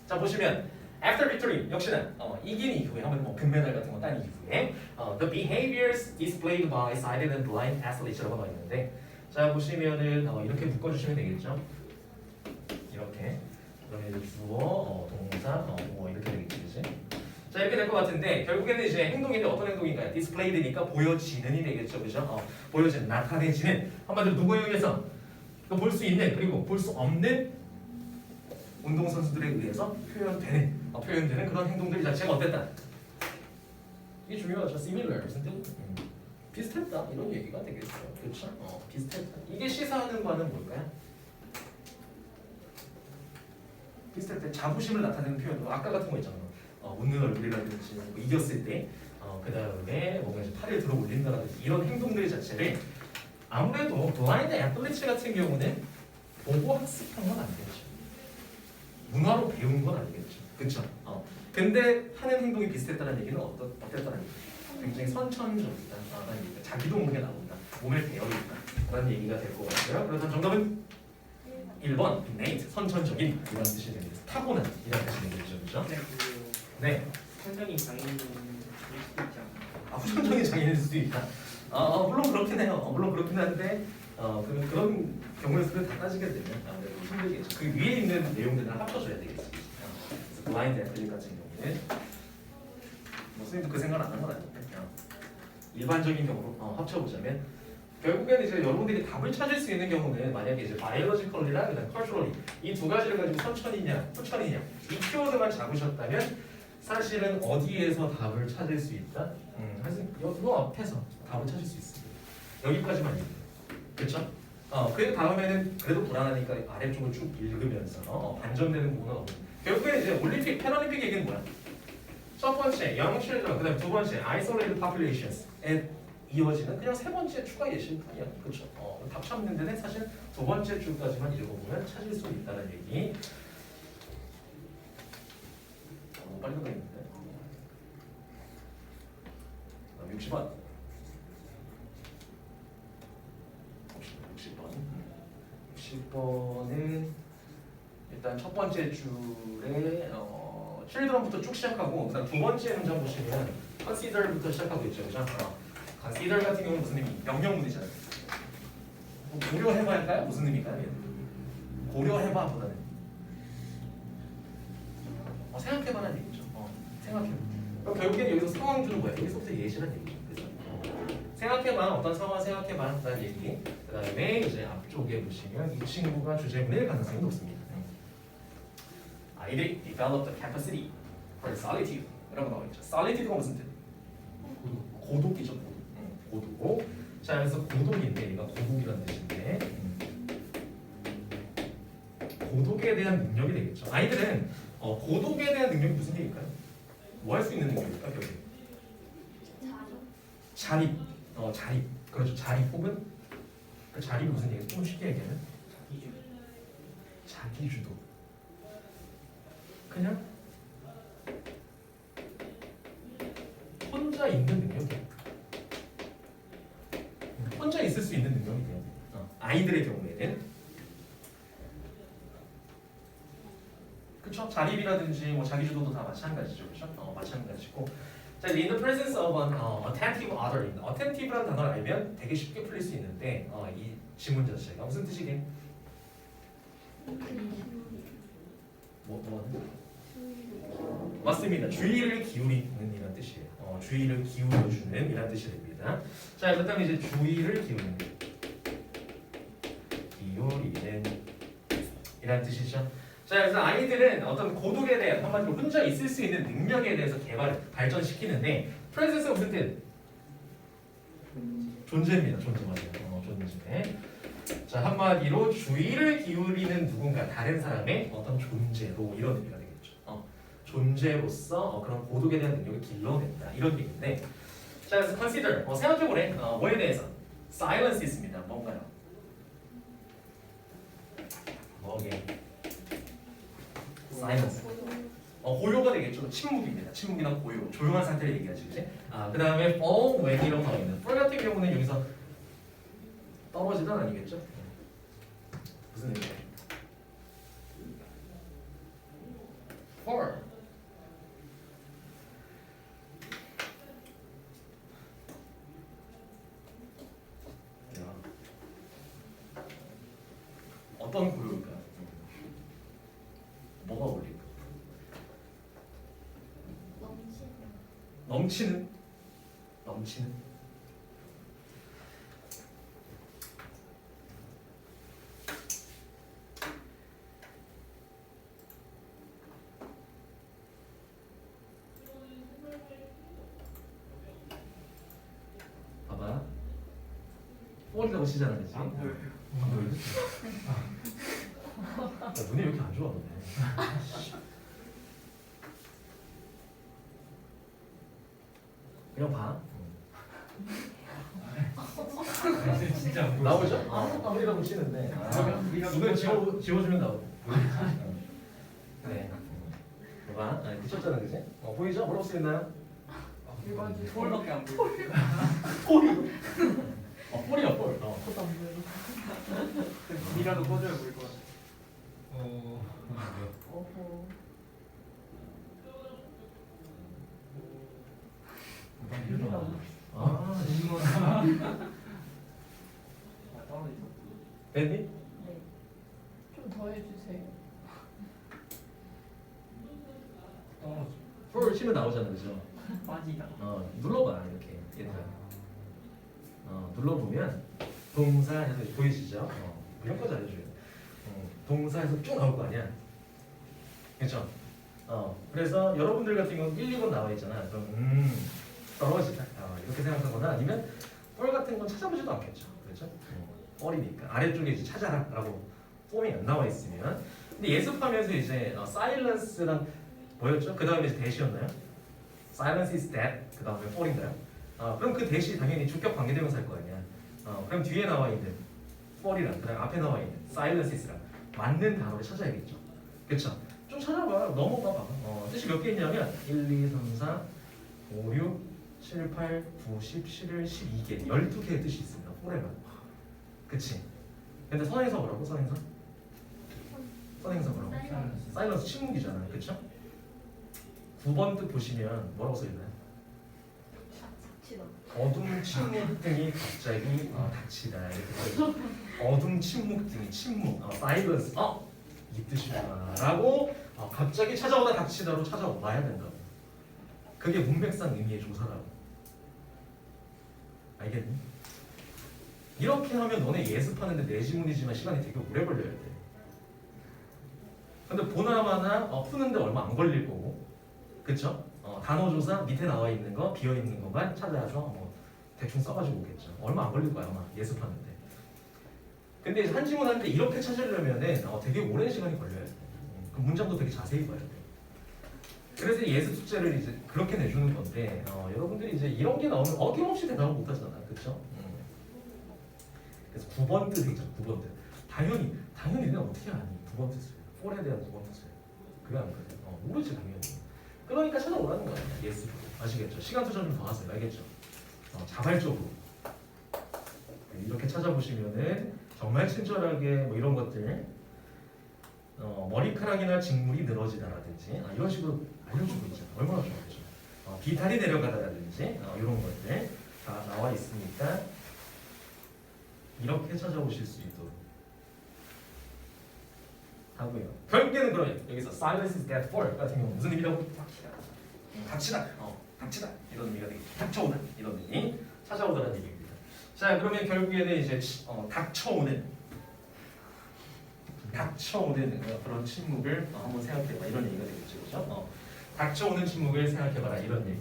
자 보시면 After victory 역시나 이긴 이후에 한번 뭐 금메달 같은 거 딴 이후에 the behaviors displayed by sighted and blind athletes라고 나와 있는데 자 보시면은 이렇게 묶어주시면 되겠죠. 이렇게 그러면 이제 주어 동사 뭐 이렇게 되겠지, 그지? 자 이렇게 될 것 같은데 결국에는 이제 행동인데 어떤 행동인가요? displayed니까 보여지는이 되겠죠, 그죠? 보여지는, 나타내지는 한마디로 누구에 의해서 볼 수 있는 그리고 볼 수 없는 운동선수들에 의해서 표현되는 그런 행동들 자체가 어땠다? 이게 중요하죠. similar 무슨 뜻? 비슷했다 이런 얘기가 되겠죠. 그렇죠? 비슷했다. 이게 시사하는 바는 뭘까요? 비슷할 때 자부심을 나타내는 표현. 아까 같은 거 있잖아. 웃는 얼굴이라든지 뭐 이겼을 때, 그 다음에 뭔가 이제 팔을 들어 올린다라든지 이런 행동들 자체를 아무래도 블라인드 애플리츠 같은 경우는 보고 학습한 건 아니겠죠. 문화로 배운 건 아니겠죠. 그렇죠? 근데 하는 행동이 비슷했다는 얘기는 어땠다는 얘기죠? 굉장히 선천적이다라는 얘기가 자기도 모르게 나온다. 몸에 배어있다라는 얘기가 될 것 같고요. 그래서 정답은 1번 innate, 선천적인 이런 뜻이 됩니다. 타고난 이런 뜻이 되겠죠. 그렇죠? 네. 선정이 장애인은 될 수도 있지 않나? 후천적인 장애인일 수도 있다. 물론 그렇긴 해요. 물론 그렇긴 한데 그런 경우에서 다 따지게 되면 아무래도 힘들겠죠. 그 위에 있는 내용들을 합쳐줘야 되겠죠. 그래서 블라인드 애플릿 같은 경우는 뭐 선생님도 그 생각 안 한 건 아닌데 일반적인 경우로 합쳐보자면 결국에는 이제 여러분들이 답을 찾을 수 있는 경우는 만약에 이제 바이올로지컬이랑 그다음 컬처럴리 이 두 가지를 가지고 선천이냐 후천이냐 이 키워드만 잡으셨다면 사실은 어디에서 답을 찾을 수 있다? 사실 요 앞에서 답을 찾을 수 있습니다. 여기까지만 읽으면 그렇죠? 그 다음에는 그래도 불안하니까 아래쪽을 쭉 읽으면서 반전되는 부분은 없는. 결국에 이제 올림픽, 패럴림픽 얘기는 뭐야? 첫 번째 young children, 그다음 두 번째 isolated populations에 이어지는 그냥 세 번째 추가 예시일 뿐이야. 그렇죠? 답 찾는 데는 사실 두 번째 줄까지만 읽어보면 찾을 수 있다는 얘기. 빨리 가겠는데. 60번. 60번은 일단 첫 번째 줄에 children부터 쭉 시작하고 그다음 두 번째 문장 보시면 consider부터 시작하고 있죠, 그죠? consider 같은 경우는 무슨 의미? 명령문이잖아요. 고려해봐 할까요? 무슨 의미일까요? 고려해봐보다는 생각해봐라는 얘기죠. 생각해봐. 그럼 결국엔 여기서 상황 주는 거야. 여기서부터 예시란 얘기죠. 그죠? 생각해봐. 어떤 상황 생각해봐. 라는 얘기. 그 다음에 이제 앞쪽에 보시면 이 친구가 주제문일 가능성이 높습니다. 아이들이 develop the capacity for solitude 라고 나와 있죠. solitude가 무슨 뜻? 고독이죠. 고독. 자, 그래서 고독인데 얘가 고독이라는 뜻인데 고독에 대한 능력이 되겠죠. 아이들은 고독에 대한 능력이 무슨 얘기일까요? 뭐 할 수 있는 능력일까요? 결국 자립. 자립. 그렇죠. 자립 혹은 그 자립이 무슨 얘기예요? 좀 쉽게 얘기하면 자기주도. 그냥 혼자 있는 능력이에요. 혼자 있을 수 있는 능력이에요. 아이들의 경우에는 그렇죠. 자립이라든지 뭐 자기주도도 다 마찬가지죠, 그렇죠? 마찬가지고. 자, in the presence of an attentive other. attentive라는 단어를 알면 되게 쉽게 풀릴 수 있는데 이 지문 자체가 무슨 뜻이게? 뭐? 맞습니다. 주의를 기울이는 이란 뜻이에요. 주의를 기울여주는 이란 뜻이 됩니다. 자, 그다음에 이제 주의를 기울이는 이란 뜻이죠. 자, 그래서 아이들은 어떤 고독에 대한 한마디로 혼자 있을 수 있는 능력에 대해서 발전시키는데 프레젠스가 무슨 뜻? 존재입니다. 존재 맞아요. 존재. 자, 한마디로 주의를 기울이는 누군가 다른 사람의 어떤 존재로 이런 의미가 되겠죠. 존재로서 그런 고독에 대한 능력을 길러낸다 이런 얘기인데, 자, 그래서 consider 생각해보래. 뭐에 대해서? silence 있습니다. 뭔가요? 뭐게? silence. 고요가 되겠죠. 침묵입니다. 침묵이나 고요, 조용한 상태를 얘기하지, 그지? 그 다음에 fall when이라고 나와 있는 fall 같은 경우는 여기서 떨어지다 아니겠죠? 무슨 의미예요? fall 어떤 고유일까? 뭐가 어울릴까? 넘치는? 넘치는? 봐봐. 꼴이라고 치잖아, 그치? 안 보여요. 안 보여? 야, 눈이 왜 이렇게 안 좋아, 너네? 그냥 봐. 진짜 안 보여. 나오죠? 꼴이라고 치는데 눈을 지워주면 나오고. 네. 봐봐. 붙였잖아, 그치? 보이죠? 뭐라고 쓰였나요? 서울밖에 안 보여. 꼴이. 꼴이야, 꼴. 그것도 안 보여. 이라도 꺼줘야 보일 것 같아. 어허. 아, 아, 떨어져 있어. 됐니? 네. 좀 더 해주세요. 떨어져. 꼴 치면 나오잖아, 그죠? 빠지다. 눌러봐, 이렇게. 얘들아. 눌러보면 동사에서 보이시죠? 이런 거 잘해줘요. 동사에서 쭉 나올 거 아니야. 그렇죠? 그래서 여러분들 같은 경우는 1, 2번 나와 있잖아. 그럼 떨어지다. 이렇게 생각하거나 아니면 뻘 같은 건 찾아보지도 않겠죠. 그렇죠? 뻘이니까 아래쪽에 이제 찾아라라고 폼이 안 나와 있으면. 근데 예습하면서 이제 silence랑 뭐였죠? 그 다음에 이제 대시였나요? silence is dead. 그 다음에 뻘인가요? 그럼 그 대시 당연히 주격 관계대명사일 거 아니야. 그럼 뒤에 나와 있는 뻘이랑 그다음 앞에 나와 있는 silence is랑 맞는 단어를 찾아야겠죠. 그렇죠? 좀 찾아봐. 넘어가 봐. 뜻이 몇 개 있냐면 1, 2, 3, 4, 5, 6, 7, 8, 9, 10, 11, 12개 12개의 뜻이 있습니다. 폴에만. 그치? 근데 선행사 뭐라고? 선행사? 선행사 뭐라고? 사일런스 침묵이잖아. 그쵸? 9번 뜻 보시면 뭐라고 써있나요? 삭치다. 어둠 침묵 등이 갑자기 닥치다 이렇게 써있죠. 어둠 침묵 등이 침묵 사일런스 이 뜻이구나 라고 갑자기 찾아오다 닥치다로 찾아와야 된다고. 그게 문맥상 의미의 조사라고. 알겠니? 이렇게 하면 너네 예습하는데 내 지문이지만 시간이 되게 오래 걸려야 돼. 근데 보나마나 푸는데 얼마 안 걸릴 거고, 그쵸? 단어 조사 밑에 나와 있는 거 비어 있는 것만 찾아서 뭐 대충 써가지고 오겠죠. 얼마 안 걸릴 거야 아마 예습하는데. 근데 이제 한 지문 하는데 이렇게 찾으려면은 되게 오랜 시간이 걸려야 돼. 그 문장도 되게 자세히 봐야 돼. 그래서 예습 숙제를 이제 그렇게 내주는 건데 여러분들이 이제 이런 게 나오면 어김없이 대답을 못 하잖아, 그렇죠? 그래서 9번 뜻이 있잖아, 9번 뜻. 당연히 내가 어떻게 아니? 9번 뜻을. 폴에 대한 9번 뜻을. 그래 안 그래? 모르지 당연히. 그러니까 찾아오라는 거야, 예습. 아시겠죠? 시간 투자 좀 더 하세요, 알겠죠? 자발적으로 이렇게 찾아보시면은 정말 친절하게 뭐 이런 것들. 머리카락이나 직물이 늘어지다라든지 이런 식으로 알려주고 있잖아. 얼마나 좋아하죠. 비탈이 내려가다라든지 이런 것들 다 나와 있으니까 이렇게 찾아오실 수 있도록 하고요. 결국에는 그러면 여기서 silence is dead for 같은 경우 무슨 의미라고? 닥치다. 닥치다 이런 의미가 되겠죠. 닥쳐오다 이런 의미 찾아오다라는 얘기입니다. 자 그러면 결국에는 이제 닥쳐오는 그런 침묵을 한번 생각해봐 이런 얘기가 되겠죠, 그렇죠? 닥쳐오는 침묵을 생각해봐라 이런 얘기.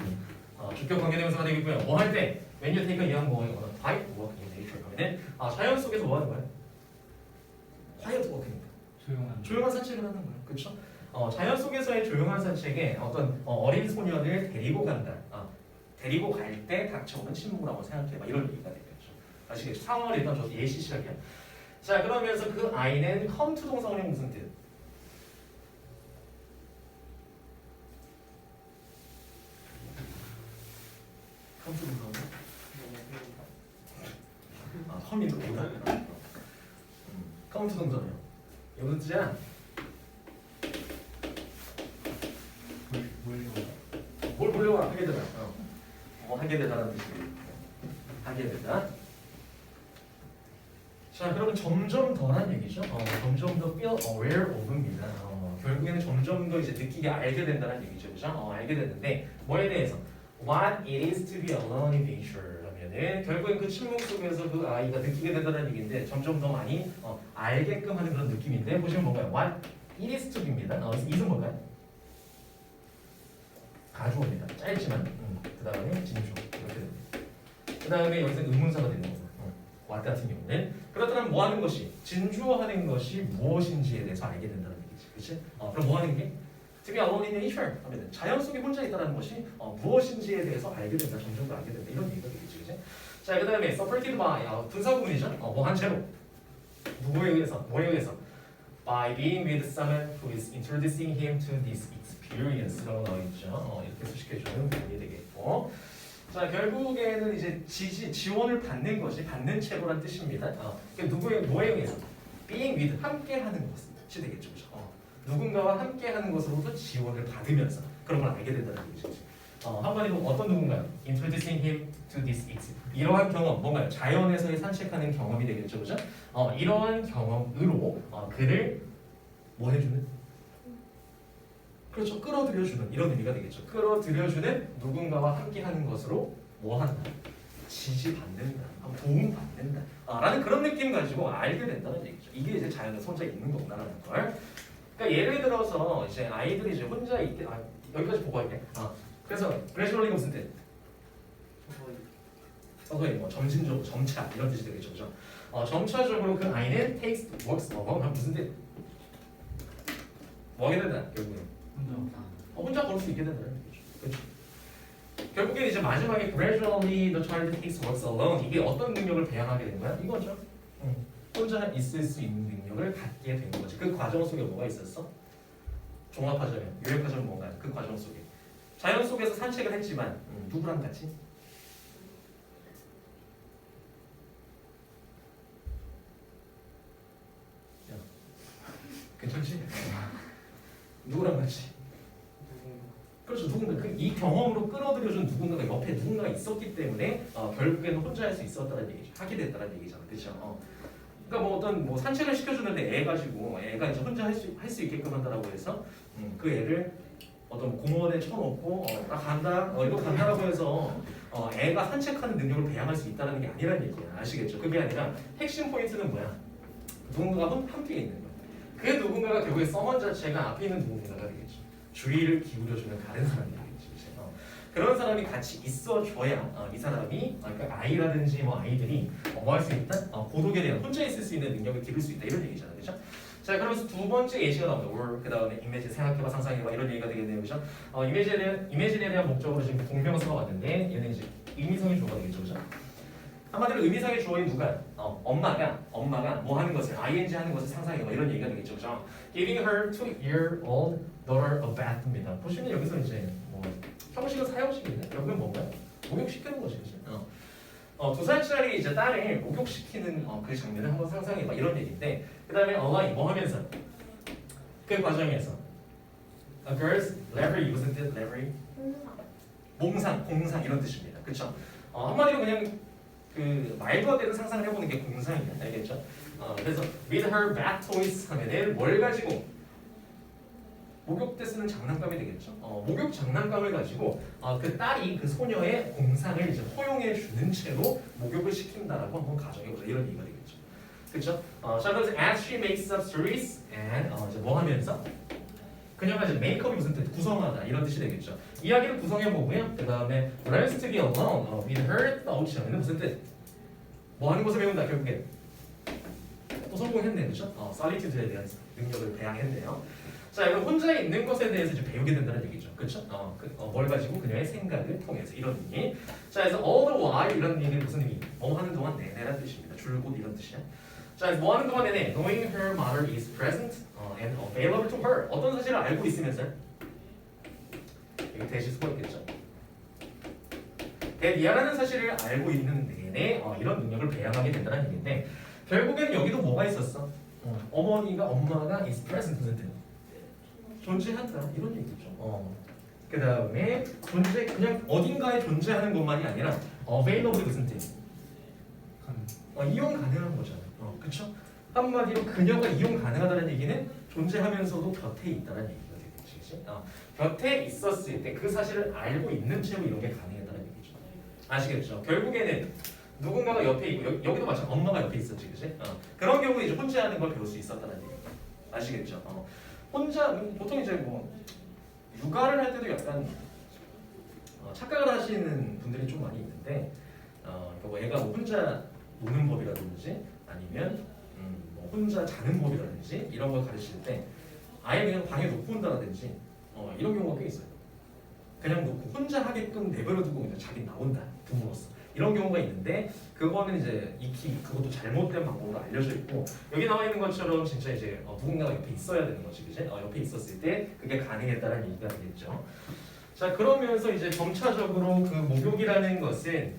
주격 관계대명사가 되겠고요. 뭐 할 때? When you take a young boy on a quiet walk in nature 하면은 자연 속에서 뭐 하는 거야? quiet walk니까 조용한 산책을 하는 거야, 그렇죠? 자연 속에서의 조용한 산책에 어떤 어린 소년을 데리고 간다. 데리고 갈 때 닥쳐오는 침묵을 한번 생각해봐 이런 얘기가 되겠죠. 아시겠죠? 상황을 일단 저 예시 시작이야. 자 그러면서 그 아이는 come to 동사원이 무슨 뜻? come to 동사원? come이 오다. come to 동사원이요. 이거 무슨 뜻이야? 뭘 보려고 하게 되다. 하게 되다라는 뜻이에요. 하게 되다. 자, 그러면 점점 더란 얘기죠. 점점 더 feel aware of입니다. 결국에는 점점 더 이제 느끼게 알게 된다는 얘기죠, 그죠? 알게 되는데 뭐에 대해서? What it is to be alone in nature 하면은 결국엔 그 침묵 속에서 그 아이가 느끼게 된다는 얘기인데 점점 더 많이 알게끔 하는 그런 느낌인데 보시면 뭔가요? What it is to be입니다. it은 뭔가요? 가주어입니다. 짧지만 그 다음에 진주 이렇게 됩니다. 그 다음에 여기서 의문사가 되는 거고 what 같은 경우는 그렇다면 뭐 하는 것이 진주하는 것이 무엇인지에 대해서 알게 된다는 얘기지, 그렇지? 그럼 뭐 하는 게? To be alone in nature 하면 자연 속에 혼자 있다는 것이 무엇인지에 대해서 알게 된다, 점점 더 알게 된다 이런 얘기가 되겠지, 그렇지? 자, 그 다음에 supported by 분사구문이죠. 뭐 한 채로 누구에 의해서, 뭐에 의해서? By being with someone who is introducing him to this experience라고 나와 있죠. 이렇게 수식해주는 말이 되겠고. 자, 결국에는 이제 지원을 받는 것이 받는 채로란 뜻입니다. 뭐에 의해서? Being with 함께하는 것이 되겠죠, 그렇죠? 누군가와 함께하는 것으로부터 지원을 받으면서 그런 걸 알게 된다는 얘기죠. 한마디로 어떤 누군가요? Introducing him to this experience. 이러한 경험, 뭔가요? 자연에서의 산책하는 경험이 되겠죠, 그렇죠? 이러한 경험으로 그를 뭐 해주는? 그렇죠. 끌어들여주는 이런 의미가 되겠죠. 끌어들여주는 누군가와 함께하는 것으로 뭐 한다? 지지받는다, 도움받는다 라는 그런 느낌 가지고 알게 된다는 얘기죠. 이게 이제 자연에서 혼자 있는 거구나라는 걸. 그러니까 예를 들어서 이제 아이들이 이제 혼자 있게 여기까지 보고 할게. 그래서 gradually 무슨 뜻? 서서히 뭐 점진적으로 점차 이런 뜻이 되겠죠, 그죠? 점차적으로 그 아이는 takes works alone 무슨 뜻? 뭐 하게 된다 결국에? 혼자 걸을 수 있게 된다는 얘기죠. 그렇죠? 결국에 이제 마지막에 gradually the child takes works alone 이게 어떤 능력을 배양하게 된 거야? 이거죠. 혼자 있을 수 있는 능력을 갖게 된 거지. 그 과정 속에 뭐가 있었어? 종합하자면, 요약하자면 뭔가요? 그 과정 속에 자연 속에서 산책을 했지만 누구랑 같이? 괜찮지? 누구랑 같이? 그렇죠. 누군가 이 경험으로 끌어들여준 누군가가 옆에 누군가가 있었기 때문에 결국에는 혼자 할 수 있었다는 얘기죠. 하게 됐다는 얘기잖아, 그렇죠? 그러니까 뭐 어떤 뭐 산책을 시켜주는데 애 가지고 애가 이제 혼자 할 수 있게끔 한다라고 해서 그 애를 어떤 공원에 쳐놓고 나 간다, 이거 간다라고 해서 애가 산책하는 능력을 배양할 수 있다는 게 아니란 얘기야. 아시겠죠? 그게 아니라 핵심 포인트는 뭐야? 누군가가 함께 있는 거야. 그 누군가가 결국에 서먼 자체가 앞에 있는 누군가가 되겠죠. 주의를 기울여주는 다른 사람이 되겠죠. 그런 사람이 같이 있어줘야 이 사람이 그러니까 아이라든지 뭐 아이들이 뭐 할 수 있다? 고독에 대한 혼자 있을 수 있는 능력을 기를 수 있다 이런 얘기잖아요, 그렇죠? 자, 그러면서 두 번째 예시가 나옵니다. or 그 다음에 이미지 생각해봐, 상상해봐 이런 얘기가 되겠네요, 그렇죠? 이미지에 대한 목적으로 지금 동명사가 왔는데 얘는 이제 의미상의 주어가 되겠죠, 그렇죠? 한마디로 의미상의 주어인 누가? 엄마가 뭐 하는 것을 ing 하는 것을 상상해봐 이런 얘기가 되겠죠, 그렇죠? Giving her 2-year-old daughter a bath입니다. 보시면 여기서 이제 뭐 형식은 사형식인데 결국은 뭔가요? 목욕시키는 거죠, 그렇죠? 2살짜리 이제 딸을 목욕시키는 그 장면을 한번 상상해봐 이런 얘기인데 그 다음에 어머니 뭐 하면서 그 과정에서 a girl's lavery 무슨 뜻? lavery? 공상 이런 뜻입니다, 그렇죠? 한마디로 그냥 그 말도 안 되는 상상을 해보는 게 공상이야, 알겠죠? 그래서 with her bath toys 하면은 뭘 가지고 목욕 때 쓰는 장난감이 되겠죠. 목욕 장난감을 가지고 그 딸이 그 소녀의 공상을 이제 허용해 주는 채로 목욕을 시킨다라고 한번 가정해보자 이런 얘기가 되겠죠. 그렇죠? 자, 그래서 as she makes up stories and 이제 뭐 하면서 그녀가 이제 메이크업이 무슨 뜻? 구성하다 이런 뜻이 되겠죠. 이야기를 구성해보고요. 그 다음에 learns to be alone with her thoughts 하면 무슨 뜻? 뭐 하는 것을 배운다 결국에 또 성공했네, 그렇죠? solitude에 대한 능력을 배양했네요. 자, 여러분 혼자 있는 것에 대해서 이제 배우게 된다는 얘기죠, 그렇죠? 뭘 가지고 그녀의 생각을 통해서 이런 의미. 자, 그래서 all the while 이런 얘기는 무슨 의미? 뭐 하는 동안 내내란 뜻입니다. 줄곧 이런 뜻이야. 자, 그래서 뭐 하는 동안 내내 knowing her mother is present and available to her. 어떤 사실을 알고 있으면서 이거 대시 수가 있겠죠. 대리아라는 사실을 알고 있는 내내 이런 능력을 배양하게 된다는 얘기인데 결국엔 여기도 뭐가 있었어? 엄마가 is present 존재한다 이런 얘기죠. 그 다음에 그냥 어딘가에 존재하는 것만이 아니라 available 무슨 뜻? 이용 가능한 거잖아요. 그렇죠? 한마디로 그녀가 이용 가능하다는 얘기는 존재하면서도 곁에 있다는 얘기가 되겠지. 곁에 있었을 때 그 사실을 알고 있는 채로 이런 게 가능했다는 얘기죠. 아시겠죠? 결국에는 누군가가 옆에 있고 여기도 마찬가지 엄마가 옆에 있었지, 그지? 그런 경우에 이제 혼자 하는 걸 배울 수 있었다는 얘기. 아시겠죠? 혼자 보통 이제 뭐 육아를 할 때도 약간 착각을 하시는 분들이 좀 많이 있는데, 뭐 애가 뭐 혼자 노는 법이라든지 아니면 뭐 혼자 자는 법이라든지 이런 걸 가르칠 때 아예 그냥 방에 놓고 온다든지 이런 경우가 꽤 있어요. 그냥 놓고 혼자 하게끔 내버려 두고 그냥 자기 나온다 부모로서 이런 경우가 있는데, 그거는 이제 익히 그것도 잘못된 방법으로 알려져 있고, 여기 나와 있는 것처럼 진짜 이제 누군가가 옆에 있어야 되는 거지, 그지? 옆에 있었을 때 그게 가능했다는 얘기가 되겠죠. 자, 그러면서 이제 점차적으로 그 목욕이라는 것은,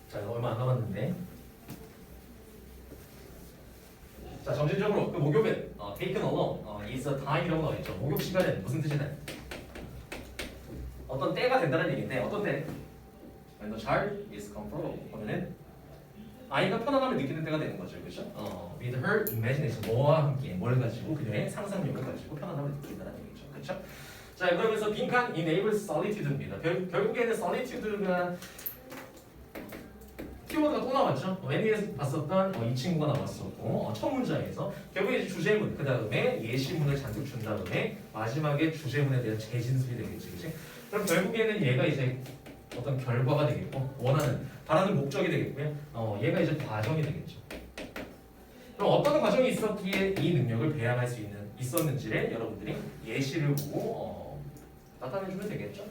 자, 얼마 안 남았는데, 자, 점진적으로 그 목욕은 taken alone is a time이라고 나와 있죠. 목욕 시간은 무슨 뜻이냐? 어떤 때가 된다는 얘기인데, 어떤 때? When the child is comfortable. 그러면은 아이가 편안함을 느끼는 때가 되는 거죠, 그렇죠? With her imagination, 뭐와 함께 뭘 가지고 그녀의 상상력을 가지고 편안함을 느낀다는 얘기죠, 그렇죠? 자, 그러면서 빈칸 enables solitude입니다. 결국에는 solitude가 키워드가 또 나왔죠. 맨위에서 봤었던 이 친구가 나왔었고, 첫 문장에서 결국에 이제 주제문, 그 다음에 예시문을 잔뜩 준 다음에 마지막에 주제문에 대한 재진술이 되겠지, 그렇지? 그럼 결국에는 얘가 이제 어떤 결과가 되겠고, 바라는 목적이 되겠고요. 얘가 이제 과정이 되겠죠. 그럼 어떤 과정이 있었기에 이 능력을 배양할 수 있었는지를 여러분들이 예시를 보고 나타내주면 되겠죠.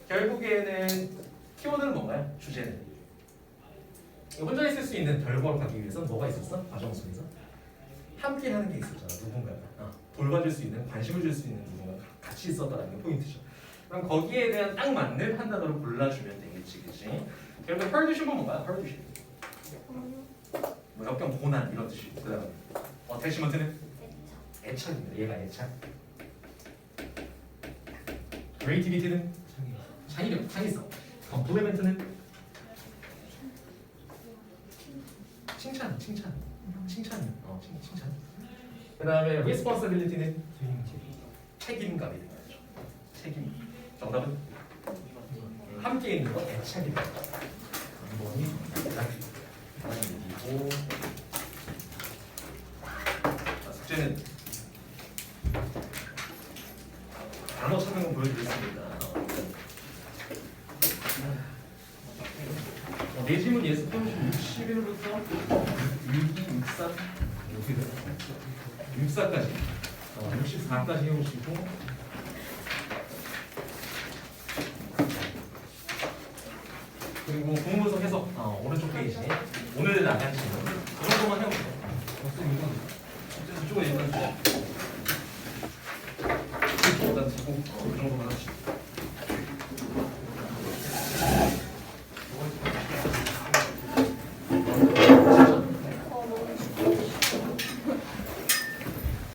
결국에는 키워드는 뭔가요? 주제는. 혼자 있을 수 있는 결과를 가기 위해서 뭐가 있었어? 과정 속에서 함께 하는 게 있었잖아. 누군가가 돌봐줄 수 있는, 관심을 줄 수 있는 누군가가 같이 있었다는 게 포인트죠. 그럼 거기에 대한 딱 맞는 한 단어를 골라주면 되겠지, 그치? 결국 헐드십은 뭔가요? 헐드십. 뭐 역경, 고난 이런 뜻이고, 그 다음에 어태치먼트는 애착입니다. 얘가 애착. 크리에이티비티는 창의력, 창의성. 컴플리멘트는 칭찬. 칭찬. 그 다음에 responsibility는 책임감이 되는 거죠. 책임. 정답은 함께 있는 거 애착이다. 이번이 얘기고. 숙제는 단어 찾는 거 보여드리겠습니다. 내지문 예습 편집 61부터 62, 63 이렇게 돼요. 64까지 64까지 해보시고, 그리고 공문서 해석 오른쪽 페이지 오늘 나간 질문 이 정도만 해보세요. 이쪽은 일단